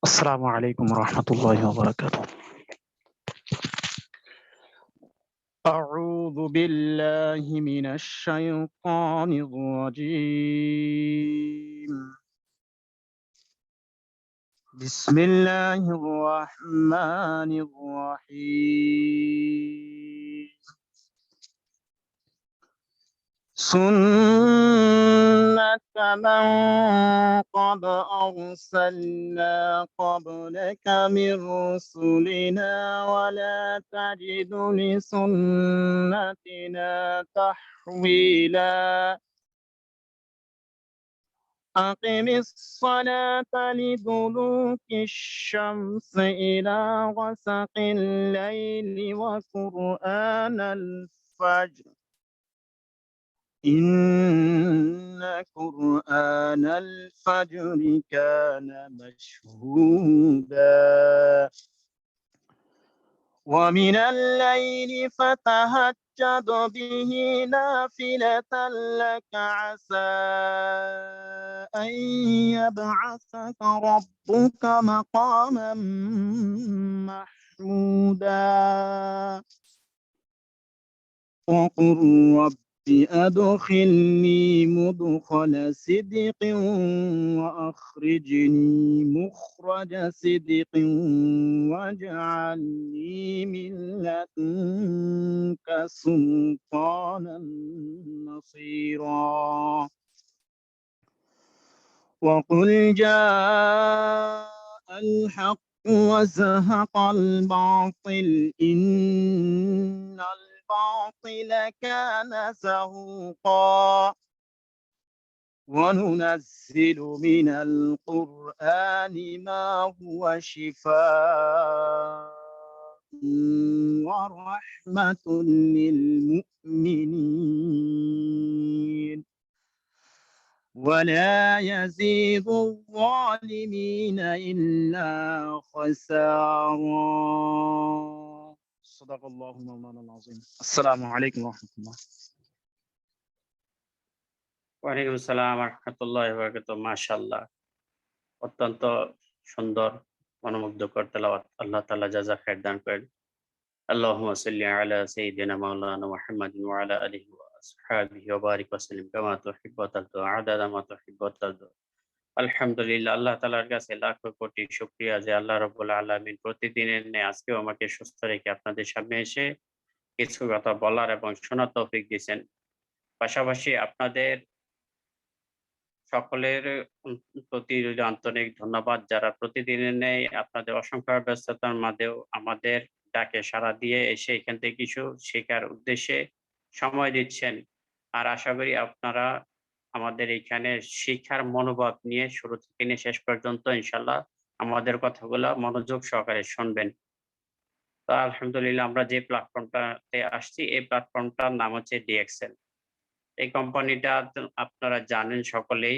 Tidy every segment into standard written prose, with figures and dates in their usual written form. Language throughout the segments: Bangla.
السلام عليكم ورحمة الله وبركاته. أعوذ بالله من الشيطان الرجيم. بسم الله الرحمن الرحيم. سنة من قد أرسلنا قبلك من رسلنا ولا تجد لسنتنا تحويلا. أقم الصلاة لدلوك الشمس إلى غسق الليل وقرآن الفجر إن قرآن الفجر كان مشهودا. ومن الليل فتهجد به نافلة لك عسى أن يبعثك ربك مقاما محمودا. وقل رب أدخلني مدخل صدق وأخرجني مخرج صدق واجعلني من لدنك سلطانا نصيرا. وقل جاء الحق وزهق الباطل إن الباطل كان زهوقا. وننزل من القرآن ما هو شفاء ورحمة للمؤمنين ولا يزيد الظالمين إلا خسارا. صدق الله مولانا العظيم. السلام عليكم ورحمة الله. ওয়ালাইকুম আসসালাম রাহমাতুল্লাহি ওয়া বারাকাতুহু। মাশাআল্লাহ, অত্যন্ত সুন্দর মনোমুগ্ধকর তেলাওয়াত। আল্লাহ তাআলা জাযা খায়ের দান করেন। আল্লাহুম্মা সাল্লি আলা সাইয়্যিদিনা মাওলানা মুহাম্মাদিন ওয়া আলা আলিহি ওয়া আসহাবিহি ওয়া বারিক ওয়া সাল্লিম কামা তুহিব্বু ওয়া তারদা আদাদা মা তুহিব্বু ওয়া তারদা। আলহামদুলিল্লাহ, আল্লাহ তাআলার কাছে লাখো কোটি শুকরিয়া যে আল্লাহ রাব্বুল আলামিন প্রতিদিনের ন্যায় আজকেও আমাকে সুস্থ রেখে আপনাদের সামনে এসে কিছু কথা বলার এবং শোনার তৌফিক দিয়েছেন। পাশাপাশি আপনাদের সকলের প্রতি আন্তরিক ধন্যবাদ, যারা প্রতিদিনের ন্যায় আপনাদের অসংখ্য ব্যস্ততার মাঝেও আমাদের ডাকে সাড়া দিয়ে এসে এখান থেকে কিছু শেখার উদ্দেশ্যে সময় দিচ্ছেন। আর আশা করি আপনারা আমাদের এখানে শিক্ষার মনোভাব নিয়ে শুরু থেকে নিয়ে শেষ পর্যন্ত ইনশাল্লাহ আমাদের কথাগুলো মনোযোগ সহকারে শুনবেন। তো আলহামদুলিল্লাহ, আমরা যে প্ল্যাটফর্মটাতে আসছি এই প্ল্যাটফর্মটার নাম হচ্ছে ডিএক্সএল। এই কোম্পানিটা আপনারা জানেন সকলেই,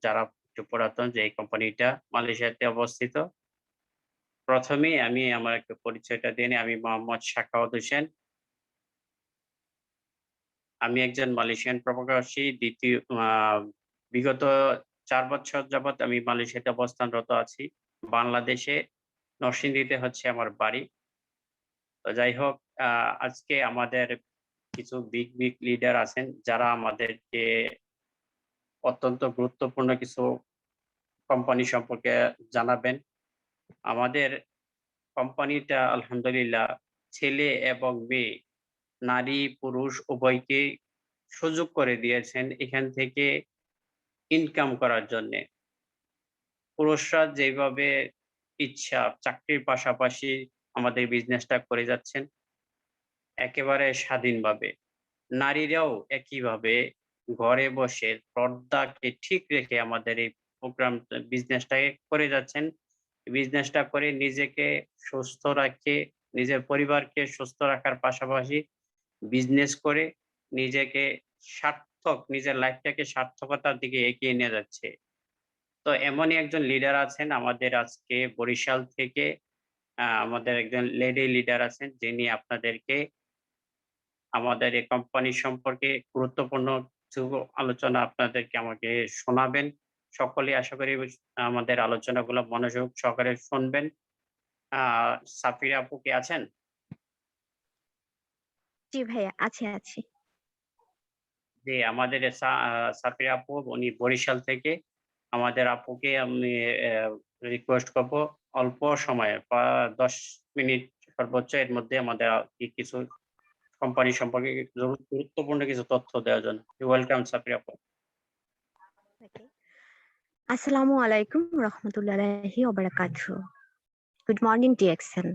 যারা একটু পুরাতন, যে এই কোম্পানিটা মালয়েশিয়াতে অবস্থিত। প্রথমেই আমি আমার একটু পরিচয়টা দিয়ে নিই। আমি মোহাম্মদ সাখাওয়াত হোসেন। আমি একজন মালয়েশিয়ান প্রবাসী। বিগত ৪ বছর যাবৎ আমি মালয়েশিয়াতে অবস্থানরত আছি। বাংলাদেশে নরসিংদীতে হচ্ছে আমার বাড়ি। তো যাই হোক, আজকে আমাদের কিছু বিগ লিডার আছেন যারা আমাদেরকে অত্যন্ত গুরুত্বপূর্ণ কিছু কোম্পানি সম্পর্কে জানাবেন। আমাদের কোম্পানিটা আলহামদুলিল্লাহ ছেলে এবং মেয়ে, নারী পুরুষ উভয়কে সুযোগ করে দিয়েছেন এখান থেকে ইনকাম করার জন্যে। পুরুষরা যেভাবে ইচ্ছা চাকরির পাশাপাশি আমাদের বিজনেসটা করে যাচ্ছেন একেবারে স্বাধীনভাবে। নারীরাও একইভাবে ঘরে বসে পর্দাকে ঠিক রেখে আমাদের এই বিজনেসটাকে করে যাচ্ছেন। বিজনেসটা করে নিজেকে সুস্থ রাখে, নিজের পরিবারকে সুস্থ রাখার পাশাপাশি বিজনেস করে নিজেকে নিজের লাইফটাকে সার্থকতার দিকে এগিয়ে নিয়ে যাচ্ছে। তো এমনই একজন লিডার আছেন আমাদের আজকে বরিশাল থেকে। আমাদের একজন লেডি লিডার আছেন যিনি আপনাদেরকে আমাদের এই কোম্পানি সম্পর্কে গুরুত্বপূর্ণ কিছু আলোচনা আপনাদেরকে আমাকে শোনাবেন। সকলেই আশা করি আমাদের আলোচনাগুলো মনোযোগ সহকারে শুনবেন। আ সাফিরা আপু কি আছেন? জি ভাইয়া, আছি। জি, আমাদের সাফিরা আপু উনি বরিশাল থেকে। আমাদের আপুকে আমি রিকোয়েস্ট করব অল্প সময়ে ১০ মিনিট সর্বোচ্চ এর মধ্যে আমাদের কিছু কোম্পানি সম্পর্কে গুরুত্বপূর্ণ কিছু তথ্য দেওয়ার জন্য। ওয়েলকাম সাফিরা আপু। ওকে। আসসালামু আলাইকুম রহমতুল্লাহি ওয়া বারাকাতুহু। Good morning DXN.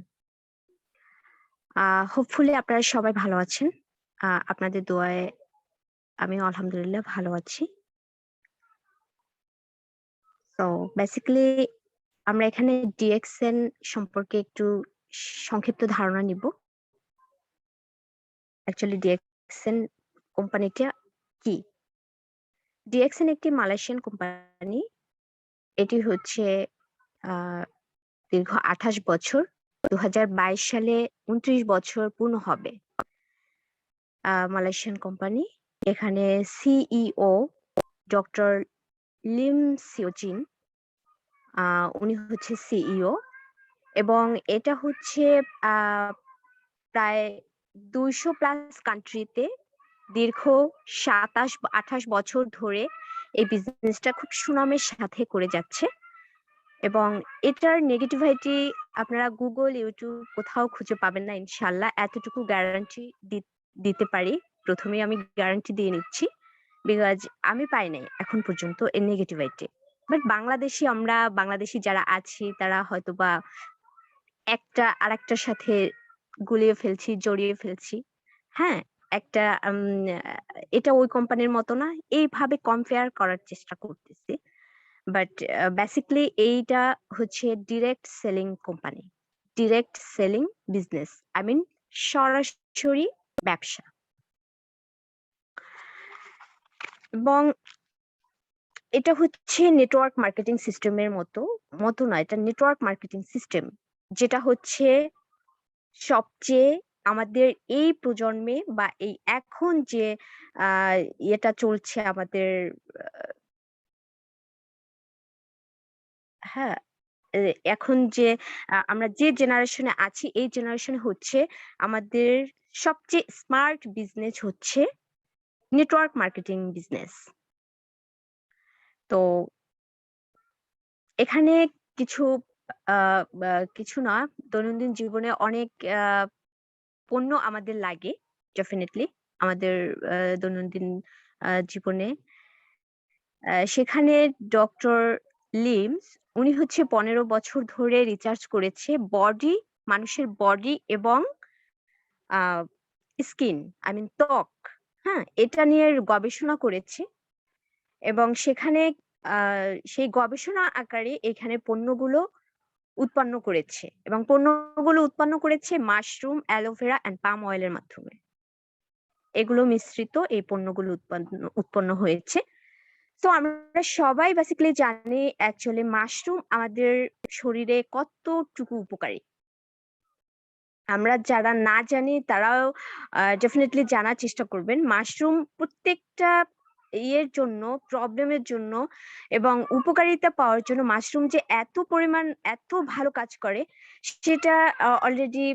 হোপফুলি আপনারা সবাই ভালো আছেন। আপনাদের দোয়ায় আমি আলহামদুলিল্লাহ ভালো আছি। তো বেসিক্যালি আমরা এখানে ডিএক্সএন সম্পর্কে একটু সংক্ষিপ্ত ধারণা নিব। অ্যাকচুয়ালি ডিএক্সএন কোম্পানিটা কি? ডিএক্সএন একটি মালয়েশিয়ান কোম্পানি। এটি হচ্ছে দীর্ঘ ২৮ বছর, ২০২২ সালে ২৯ বছর পূর্ণ হবে। Malaysian company. এখানে সিইও ডক্টর লিম সিওচিন, উনি হচ্ছে সিইও, এবং এটা হচ্ছে প্রায় ২০০+ কান্ট্রিতে দীর্ঘ ২৭-২৮ বছর ধরে এই বিজনেসটা খুব সুনামের সাথে করে যাচ্ছে। এবং এটার নেগেটিভিটি আপনারা গুগল, ইউটিউব কোথাও খুঁজে পাবেন না ইনশাল্লাহ। এতটুকু গ্যারান্টি দিতে পারি, প্রথমেই আমি গ্যারান্টি দিয়ে নিচ্ছি, বিকজ আমি পাই নাই এখন পর্যন্ত এর নেগেটিভিটি। বাট আমরা বাংলাদেশি যারা আছি তারা হয়তোবা একটা আরেকটার সাথে গুলিয়ে ফেলছি, জড়িয়ে ফেলছি। হ্যাঁ, একটা এটা ওই কোম্পানির মতো না, এইভাবে কম্পেয়ার করার চেষ্টা করতেছি। বাট বেসিক্যালি এইটা হচ্ছে direct selling company, direct selling business, I mean সরাসরি ব্যবসা। এবং এটা হচ্ছে নেটওয়ার্ক মার্কেটিং সিস্টেমের মতো না, এটা নেটওয়ার্ক মার্কেটিং সিস্টেম, যেটা হচ্ছে সবচেয়ে আমাদের এই প্রজন্মে বা এই এখন যে এটা চলছে আমাদের, হ্যাঁ, এখন যে আমরা যে জেনারেশনে আছি, এই জেনারেশনে হচ্ছে আমাদের সবচেয়ে স্মার্ট বিজনেস হচ্ছে নেটওয়ার্ক মার্কেটিং বিজনেস। তো এখানে কিছু কিছু না, দৈনন্দিন জীবনে অনেক পণ্য আমাদের লাগে, ডেফিনেটলি আমাদের দৈনন্দিন জীবনে। সেখানে ডক্টর লিমস, উনি হচ্ছে 15 বছর ধরে রিসার্চ করেছে মানুষের বডি এবং স্কিন, আই মিন ত্বক, হ্যাঁ, এটা নিয়ে গবেষণা করেছে। এবং সেখানে সেই গবেষণা আকারে এখানে পণ্যগুলো উৎপন্ন করেছে, এবং পণ্যগুলো উৎপন্ন করেছে মাশরুম, অ্যালোভেরা এন্ড পাম অয়েলের মাধ্যমে। এগুলো মিশ্রিত এই পণ্যগুলো উৎপন্ন হয়েছে। তো আমরা সবাই বেসিক্যালি জানি অ্যাকচুয়ালি মাশরুম আমাদের শরীরে কতটুকু উপকারী। আমরা যারা না জানি তারাও ডেফিনেটলি জানার চেষ্টা করবেন। মাশরুম প্রত্যেকটা ইয়ের জন্য, প্রবলেমের জন্য এবং উপকারিতা পাওয়ার জন্য মাশরুম যে এত পরিমাণ এত ভালো কাজ করে, সেটা অলরেডি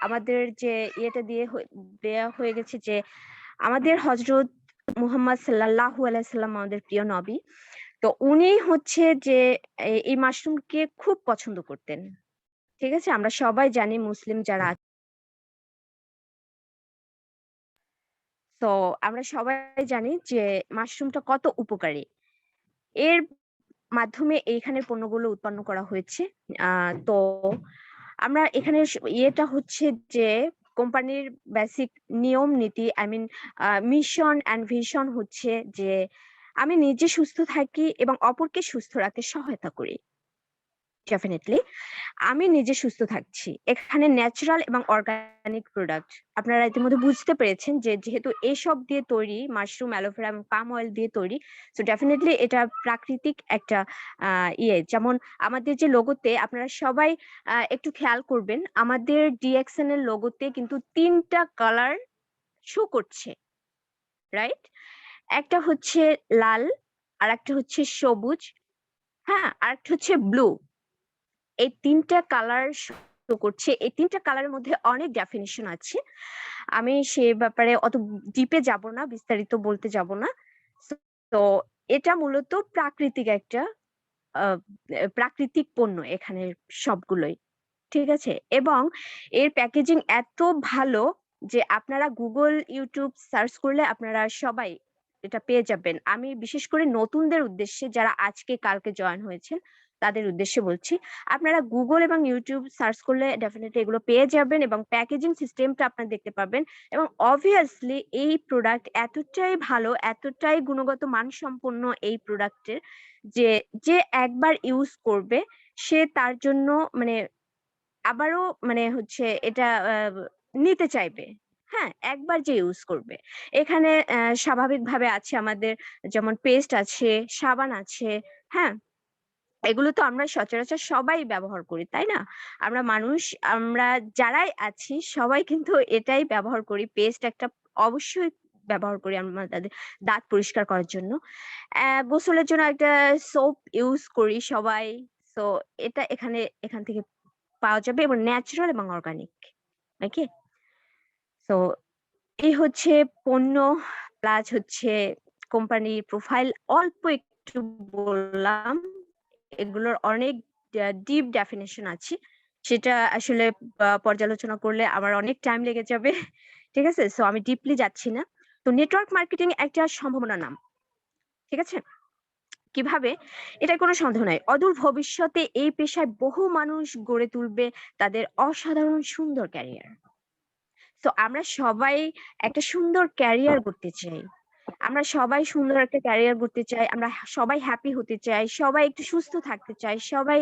আমাদের যে ইয়েটা দেয়া হয়ে গেছে, যে আমাদের হযরত মুহাম্মদ সাল্লাল্লাহু আলাইহি সাল্লাম, আমাদের প্রিয় নবী, তো উনি হচ্ছে যে এই মাশরুমকে খুব পছন্দ করতেন। ঠিক আছে, আমরা সবাই জানি, মুসলিম যারা আছে, তো আমরা সবাই জানি যে মাশরুমটা কত উপকারী। এর মাধ্যমে এইখানে পণ্যগুলো উৎপন্ন করা হয়েছে। তো আমরা এখানে ইয়েটা হচ্ছে যে কোম্পানির বেসিক নিয়ম নীতি, I mean mission and vision হচ্ছে যে আমি নিজে সুস্থ থাকি এবং অপরকে সুস্থ রাখতে সহায়তা করি। ডেফিনেটলি আমি নিজে সুস্থ থাকছি। এখানে ন্যাচারাল এবং অর্গানিক প্রোডাক্ট আপনারা ইতিমধ্যে বুঝতে পেরেছেন, যে যেহেতু এসব দিয়ে তৈরি, মাশরুম, অ্যালোভেরা এবং পাম অয়েল দিয়ে তৈরি, সো ডেফিনেটলি এটা প্রাকৃতিক একটা যেমন আমাদের যে লোগোতে আপনারা সবাই একটু খেয়াল করবেন, আমাদের ডিএক্সএন এর লোগোতে কিন্তু 3টা কালার শো করছে, রাইট? একটা হচ্ছে লাল, আর একটা হচ্ছে সবুজ, হ্যাঁ, আর একটা হচ্ছে ব্লু। এই ৩টা কালার শো করছে। এই ৩টা কালারের মধ্যে অনেক ডেফিনিশন আছে। আমি সে ব্যাপারে অত ডিপে যাব না, বিস্তারিত বলতে যাব না। তো এটা মূলত প্রাকৃতিক একটা প্রাকৃতিক পণ্য এখানে সবগুলোই। ঠিক আছে? এবং এর প্যাকেজিং এত ভালো যে আপনারা Google, YouTube সার্চ করলে আপনারা সবাই এটা পেয়ে যাবেন। আমি বিশেষ করে নতুনদের উদ্দেশ্যে যারা আজকে কালকে জয়েন হয়েছেন তাদের উদ্দেশ্যে বলছি। আপনারা Google এবং YouTube সার্চ করলে ডেফিনিটলি এগুলো পেয়ে যাবেন এবং প্যাকেজিং সিস্টেমটা আপনারা দেখতে পাবেন। এবং অবভিয়াসলি এই প্রোডাক্ট এতটাই ভালো, এতটাই গুণগত মানসম্পন্ন এই প্রোডাক্টের যে একবার ইউজ করবে সে তার জন্য মানে আবারও মানে হচ্ছে এটা নিতে চাইবে। হ্যাঁ, একবার যে ইউজ করবে। এখানে স্বাভাবিকভাবে আছে আমাদের, যেমন পেস্ট আছে, সাবান আছে, হ্যাঁ? এগুলো তো আমরা সচরাচর সবাই ব্যবহার করি, তাই না? আমরা যারাই আছি সবাই কিন্তু এটাই ব্যবহার করি। পেস্ট একটা অবশ্যই ব্যবহার করি আমরা তাদের দাঁত পরিষ্কার করার জন্য। গোসলের জন্য একটা সোপ ইউজ করি সবাই। সো এটা এখান থেকে পাওয়া যাবে এবং ন্যাচারাল এবং অর্গানিক। ওকে? সো এই হচ্ছে পণ্য প্লাস হচ্ছে কোম্পানির প্রোফাইল। অল্প একটু বললাম। এগুলোর অনেক ডিপ ডেফিনিশন আছে। সেটা আসলে পর্যালোচনা করলে আমার অনেক টাইম লেগে যাবে। ঠিক আছে? সো আমি ডিপলি যাচ্ছি না। তো নেটওয়ার্ক মার্কেটিং একটা সম্ভাবনার নাম। ঠিক আছে? কিভাবে? এটার কোনো সন্দেহ নাই। অদূর ভবিষ্যতে এই পেশায় বহু মানুষ গড়ে তুলবে তাদের অসাধারণ সুন্দর ক্যারিয়ার। তো আমরা সবাই একটা সুন্দর ক্যারিয়ার করতে চাই। আমরা সবাই সুন্দর একটা ক্যারিয়ার করতে চাই। আমরা সবাই হ্যাপি হতে চাই। সবাই একটু সুস্থ থাকতে চাই। সবাই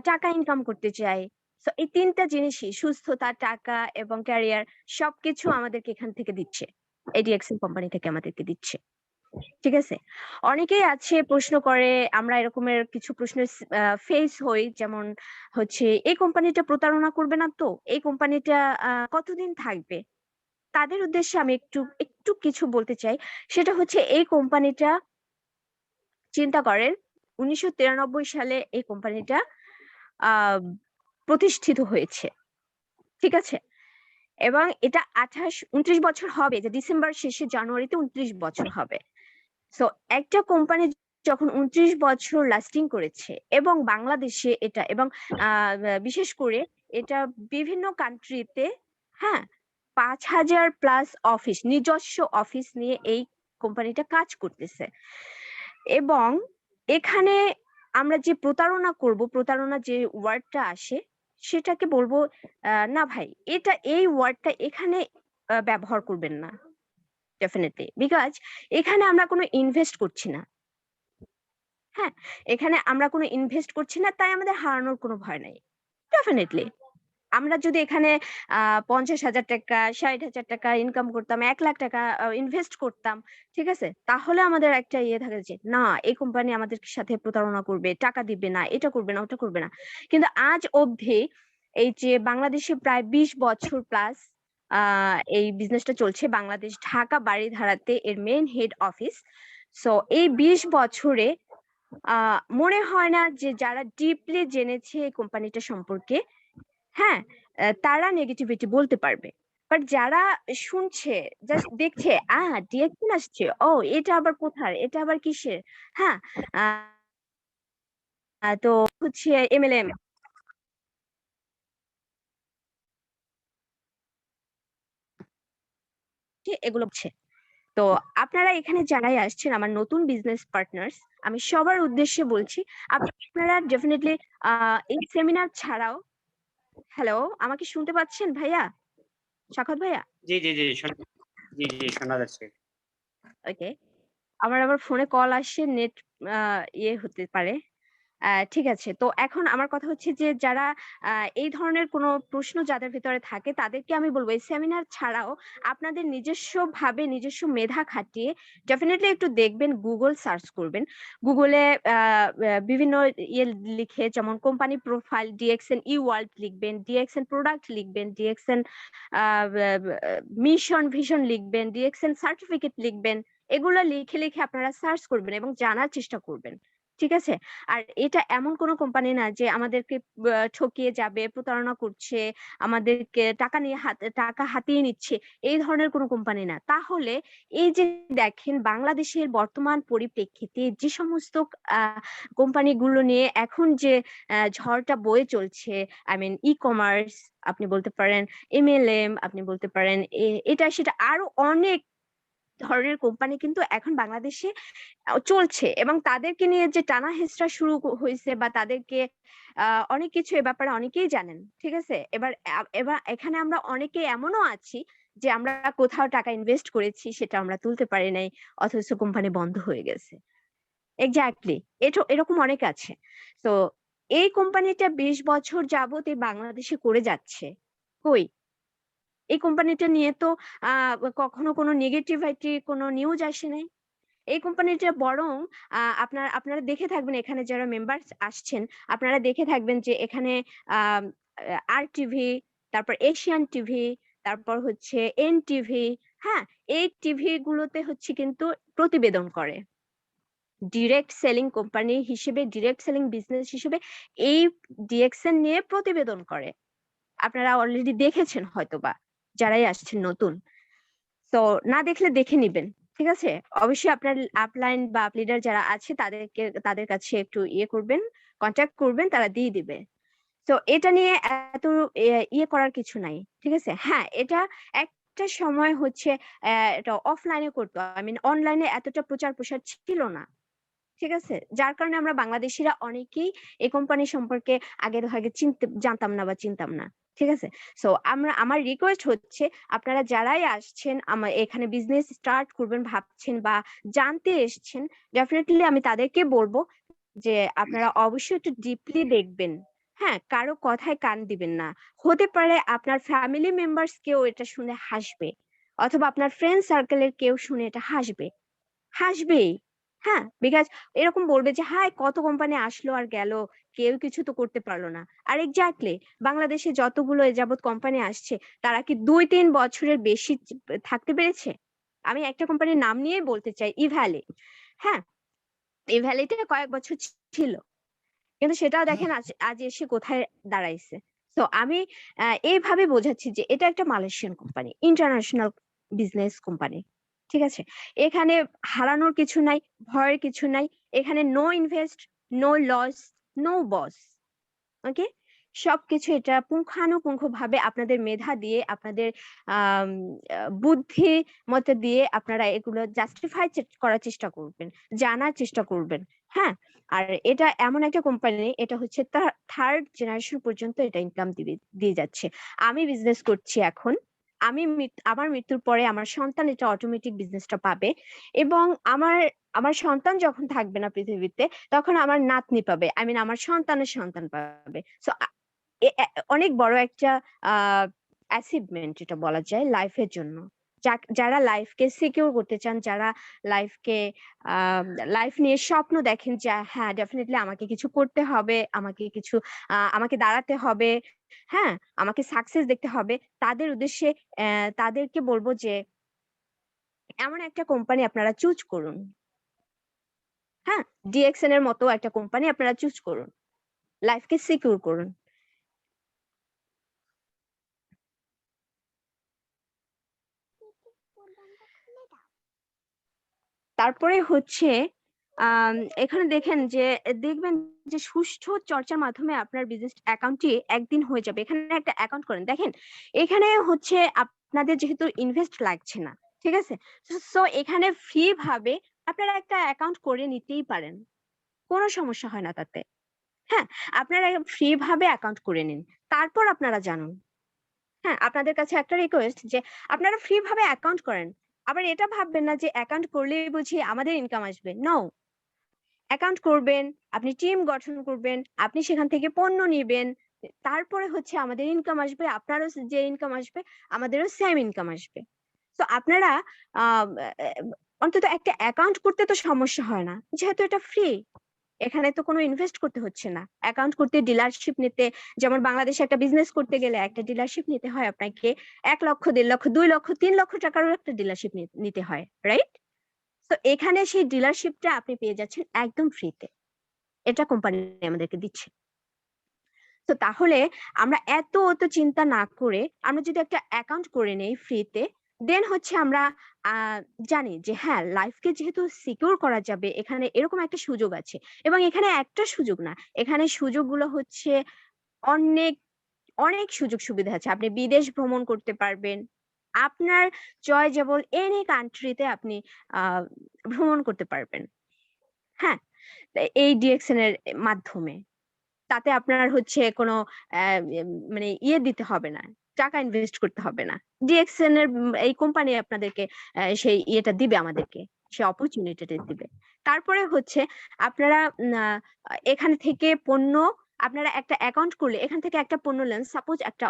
টাকা ইনকাম করতে চাই। সো এই ৩ টা জিনিসই সুস্থতা, টাকা এবং ক্যারিয়ার সবকিছু আমাদেরকে এখান থেকে দিচ্ছে। এডিএক্সএল কোম্পানি থেকে আমাদেরকে দিচ্ছে। ঠিক আছে? অনেকেই আছে প্রশ্ন করে, আমরা এরকমের কিছু প্রশ্নের ফেস হই, যেমন হচ্ছে এই কোম্পানিটা প্রতারণা করবে না তো? এই কোম্পানিটা কতদিন থাকবে? তাদের উদ্দেশ্যে আমি একটু কিছু বলতে চাই। সেটা হচ্ছে এই কোম্পানিটা চিন্তা করেন ১৯৯৩ সালে এই কোম্পানিটা আ প্রতিষ্ঠিত হয়েছে। ঠিক আছে? এবং এটা ২৯ বছর হবে, যে ডিসেম্বর শেষে জানুয়ারিতে ২৯ বছর হবে। সো একটা কোম্পানি যখন ২৯ বছর লাস্টিং করেছে এবং বাংলাদেশে এটা এবং বিশেষ করে এটা বিভিন্ন কান্ট্রিতে, হ্যাঁ, ৫,০০০ প্লাস অফিস, নিজস্ব অফিস নিয়ে এই কোম্পানিটা কাজ করতেছে। এবং এখানে আমরা যে প্রতারণা করব, প্রতারণা যে ওয়ার্ডটা আসে সেটাকে বলবো না ভাই, এই ওয়ার্ডটা এখানে ব্যবহার করবেন না। ডেফিনিটলি। বিকজ এখানে আমরা কোনো ইনভেস্ট করছি না। হ্যাঁ, এখানে আমরা কোনো ইনভেস্ট করছি না, তাই আমাদের হারানোর কোনো ভয় নাই। ডেফিনিটলি। আমরা যদি এখানে ৫০,০০০ টাকা, ৬০,০০০ টাকা ইনকাম করতাম, ১,০০,০০০ টাকা ইনভেস্ট করতাম, ঠিক আছে? তাহলে আমাদের একটা ইয়ে থাকে যে না, এই কোম্পানি আমাদের সাথে প্রতারণা করবে, টাকা দিবে না, এটা করবে না, ওটা করবে না। কিন্তু আজ অবধি এই যে বাংলাদেশে প্রায় ২০ বছর প্লাস এই বিজনেসটা চলছে। বাংলাদেশ ঢাকা বারিধারাতে এর মেইন হেড অফিস। সো এই ২০ বছরে মনে হয় না যে যারা ডিপলি জেনেছে এই কোম্পানিটা সম্পর্কে, হ্যাঁ, তারা নেগেটিভিটি বলতে পারবে। বাট যারা শুনছে, জাস্ট দেখছে, ডিএক্সএল আসছে, ও এটা আবার কোথায়, এটা আবার কিসের, হ্যাঁ, তো হচ্ছে এমএলএম, এগুলো হচ্ছে। তো আপনারা এখানে যারাই আসছেন আমার নতুন বিজনেস পার্টনার্স, আমি সবার উদ্দেশ্যে বলছি, আপনারা ডেফিনেটলি এই সেমিনার ছাড়াও, হ্যালো, আমাকে শুনতে পাচ্ছেন ভাইয়া, সাখাওয়াত ভাইয়া? জি জি জি জি জি শোনা যাচ্ছে। ওকে, আমার আবার ফোনে কল আসছে, নেট ইয়ে হতে পারে। ঠিক আছে। তো এখন আমার কথা হচ্ছে যে যারা এই ধরনের কোনো প্রশ্ন যাদের ভেতরে থাকে তাদেরকে আমি বলব এই সেমিনার ছাড়াও আপনাদের নিজস্বভাবে নিজস্ব মেধা খাটিয়ে ডেফিনিটলি একটু দেখবেন, Google সার্চ করবেন। Google এ আ আ বিভিন্ন ইয়ে লিখে, যেমন কোম্পানি প্রোফাইল, ডিএক্সএন ই-ওয়ার্ল্ড লিখবেন, ডিএক্সএন প্রোডাক্ট লিখবেন, ডিএক্সএন আ আ মিশন ভিশন লিখবেন, ডিএক্সএন সার্টিফিকেট লিখবেন। এগুলো লিখে লিখে আপনারা সার্চ করবেন এবং জানার চেষ্টা করবেন, ঠিক আছে? আর এটা এমন কোনো কোম্পানি না যে আমাদেরকে ঠকিয়ে যাবে, প্রতারণা করছে, আমাদেরকে টাকা হাতিয়ে নিচ্ছে, এই ধরনের কোনো কোম্পানি না। তাহলে এই যে দেখেন বাংলাদেশের বর্তমান পরিপ্রেক্ষিতে যে সমস্ত কোম্পানিগুলো নিয়ে এখন যে ঝড়টা বয়ে চলছে, আই মিন ই-কমার্স আপনি বলতে পারেন, MLM আপনি বলতে পারেন, এটা সেটা আরো অনেক ধরনের কোম্পানি কিন্তু এখন বাংলাদেশে চলছে, এবং তাদেরকে নিয়ে যে টানা হেঁচড়া শুরু হয়েছে বা তাদেরকে অনেক কিছু এ ব্যাপারে অনেকেই জানেন, ঠিক আছে? এবার এখানে আমরা অনেকে এমনও আছি যে আমরা কোথাও টাকা ইনভেস্ট করেছি সেটা আমরা তুলতে পারি নাই, অথচ কোম্পানি বন্ধ হয়ে গেছে। এক্স্যাক্টলি, এরকম অনেক আছে। তো এই কোম্পানিটা 20 বছর যাবত এই বাংলাদেশে করে যাচ্ছে, কই এই কোম্পানিটা নিয়ে তো কখনো কোনো নেগেটিভিটি কোনো নিউজ আসে নাই। এই কোম্পানিটা বরং আপনারা দেখে থাকবেন, এখানে যারা মেম্বার আসছেন আপনারা দেখে থাকবেন যে এখানে আর টিভি, তারপর এশিয়ান টিভি, তারপর হচ্ছে NTV, হ্যাঁ, এই টিভি গুলোতে হচ্ছে কিন্তু প্রতিবেদন করে ডিরেক্ট সেলিং কোম্পানি হিসেবে, ডিরেক্ট সেলিং বিজনেস হিসেবে এই ডিএক্সএন নিয়ে প্রতিবেদন করে। আপনারা অলরেডি দেখেছেন হয়তোবা যারাই আসছেন নতুন, তো না দেখলে দেখে নিবেন, ঠিক আছে? অবশ্যই আপনার আপলাইন বা আপ লিডার যারা আছে তাদের কাছে একটু করবেন, কন্ট্যাক্ট করবেন, তারা দিয়ে দিবে। তো এটা নিয়ে এত করার কিছু নাই, ঠিক আছে? হ্যাঁ, এটা একটা সময় হচ্ছে এটা অফলাইনে করতো, আই মিন অনলাইনে এতটা প্রচার প্রসার ছিল না, ঠিক আছে? যার কারণে আমরা বাংলাদেশিরা অনেকেই এই কোম্পানি সম্পর্কে আগে জানতাম না বা চিনতাম না, ঠিক আছে? সো আমার রিকোয়েস্ট হচ্ছে আপনারা যারাই আসছেন, আমার এখানে বিজনেস স্টার্ট করবেন ভাবছেন বা জানতে এসছেন, ডেফিনেটলি আমি তাদেরকে বলবো যে আপনারা অবশ্যই একটু ডিপলি দেখবেন, হ্যাঁ, কারো কথায় কান দিবেন না। হতে পারে আপনার ফ্যামিলি মেম্বার্স কেউ এটা শুনে হাসবে, অথবা আপনার ফ্রেন্ড সার্কেলের কেউ শুনে এটা হাসবেই, হ্যাঁ, বিকজ এরকম বলবে যে হাই কত কোম্পানি আসলো আর গেল, কেউ কিছু তো করতে পারলো না। আর এক্স্যাক্টলি বাংলাদেশে যতগুলো এ যাবৎ কোম্পানি আসছে তারা কি 2-3 বছরের বেশি থাকতে পেরেছে? আমি একটা কোম্পানির নাম নিয়ে বলতে চাই, ইভ্যালি। হ্যাঁ, ইভ্যালিতে কয়েক বছর ছিল, কিন্তু সেটাও দেখেন আজ এসে কোথায় দাঁড়াইছে। তো আমি এইভাবে বোঝাচ্ছি যে এটা একটা Malaysian company, international business company, ঠিক আছে? এখানে হারানোর কিছু নাই, ভয়ের কিছু নাই, এখানে no invest, no loss, no boss, okay? সবকিছু এটা পুঙ্খানুপুঙ্খ ভাবে আপনাদের মেধা দিয়ে, আপনাদের বুদ্ধি মতো দিয়ে আপনারা এগুলো জাস্টিফাই করার চেষ্টা করবেন, জানার চেষ্টা করবেন, হ্যাঁ। আর এটা এমন একটা কোম্পানি, এটা হচ্ছে থার্ড জেনারেশন পর্যন্ত এটা ইনকাম দিয়ে যাচ্ছে। আমি বিজনেস করছি এখন, আমার মৃত্যুর পরে আমার সন্তান এটা অটোমেটিক বিজনেসটা পাবে, এবং আমার সন্তান যখন থাকবে না পৃথিবীতে তখন আমার নাতনি পাবে, আই মিন আমার সন্তানের সন্তান পাবে। সো অনেক বড় একটা অ্যাচিভমেন্ট এটা বলা যায় লাইফের জন্য। যারা লাইফকে সিকিউর করতে চান, যারা লাইফকে লাইফ নিয়ে স্বপ্ন দেখেন যে হ্যাঁ ডেফিনেটলি আমাকে কিছু করতে হবে, আমাকে দাঁড়াতে হবে, হ্যাঁ, আমাকে সাকসেস দেখতে হবে, তাদের উদ্দেশ্যে তাদেরকে বলবো যে এমন একটা কোম্পানি আপনারা চুজ করুন, হ্যাঁ, ডিএক্সএন এর মতো একটা কোম্পানি আপনারা চুজ করুন, লাইফকে সিকিউর করুন। তারপরে হচ্ছে এখানে দেখবেন যে সুষ্ঠু চর্চার মাধ্যমে আপনার বিজনেস অ্যাকাউন্টটি একদিন হয়ে যাবে। এখানে একটা অ্যাকাউন্ট করেন, দেখেন এখানে হচ্ছে আপনাদের যেহেতু ইনভেস্ট লাগছে না, ঠিক আছে? সো এখানে ফ্রি ভাবে আপনারা একটা অ্যাকাউন্ট করে নিতেই পারেন, কোনো সমস্যা হয় না তাতে। হ্যাঁ, আপনারা ফ্রি ভাবে অ্যাকাউন্ট করে নিন, তারপর আপনারা জানুন। হ্যাঁ, আপনাদের কাছে একটা রিকোয়েস্ট যে আপনারা ফ্রি ভাবে অ্যাকাউন্ট করেন। আবার এটা ভাববেন না যে অ্যাকাউন্ট করলেই বুঝি আমাদের ইনকাম আসবে। নো, অ্যাকাউন্ট করবেন, আপনি টিম গঠন করবেন, আপনি সেখান থেকে পণ্য নিবেন, তারপরে হচ্ছে আমাদের ইনকাম আসবে, আপনারও যে ইনকাম আসবে আমাদেরও সেম ইনকাম আসবে। তো আপনারা অন্তত একটা অ্যাকাউন্ট করতে তো সমস্যা হয় না, যেহেতু এটা ফ্রি, এখানে তো কোনো ইনভেস্ট করতে হচ্ছে না। অ্যাকাউন্ট করতে, ডিলারশিপ নিতে, যেমন বাংলাদেশে একটা বিজনেস করতে গেলে একটা ডিলারশিপ নিতে হয় আপনাকে 1 লক্ষ, 1.5 লক্ষ, 2 লক্ষ, 3 লক্ষ টাকারও একটা ডিলারশিপ নিতে হয়, রাইট? তো এখানে সেই ডিলারশিপটা আপনি পেয়ে যাচ্ছেন একদম ফ্রিতে, এটা কোম্পানি আমাদেরকে দিচ্ছে। তো তাহলে আমরা এত চিন্তা না করে আমরা যদি একটা অ্যাকাউন্ট করে নেই ফ্রিতে, দেন হচ্ছে আমরা জানি যে হ্যাঁ, লাইফকে যেহেতু সিকিউর করা যাবে, এখানে এরকম একটা সুযোগ আছে। এবং এখানে একটা সুযোগ না, এখানে সুযোগগুলো হচ্ছে অনেক অনেক সুযোগ সুবিধা আছে। আপনি বিদেশ ভ্রমণ করতে পারবেন। আপনার চয়েজেবল এনি কান্ট্রিতে আপনি ভ্রমণ করতে পারবেন। হ্যাঁ? এই ডিএক্সএন এর মাধ্যমে। তাতে আপনার হচ্ছে কোনো মানে দিতে হবে না। টাকা ইনভেস্ট করতে হবে না। ডিএক্সএন এর এই কোম্পানি আপনাদেরকে সেই দিবে আমাদেরকে। সেই অপরচুনিটিটা দিবে। তারপরে হচ্ছে আপনারা এখান থেকে পণ্য আপনারা একটা অ্যাকাউন্ট করলে এখান থেকে একটা পণ্য নিলেন। সাপোজ একটা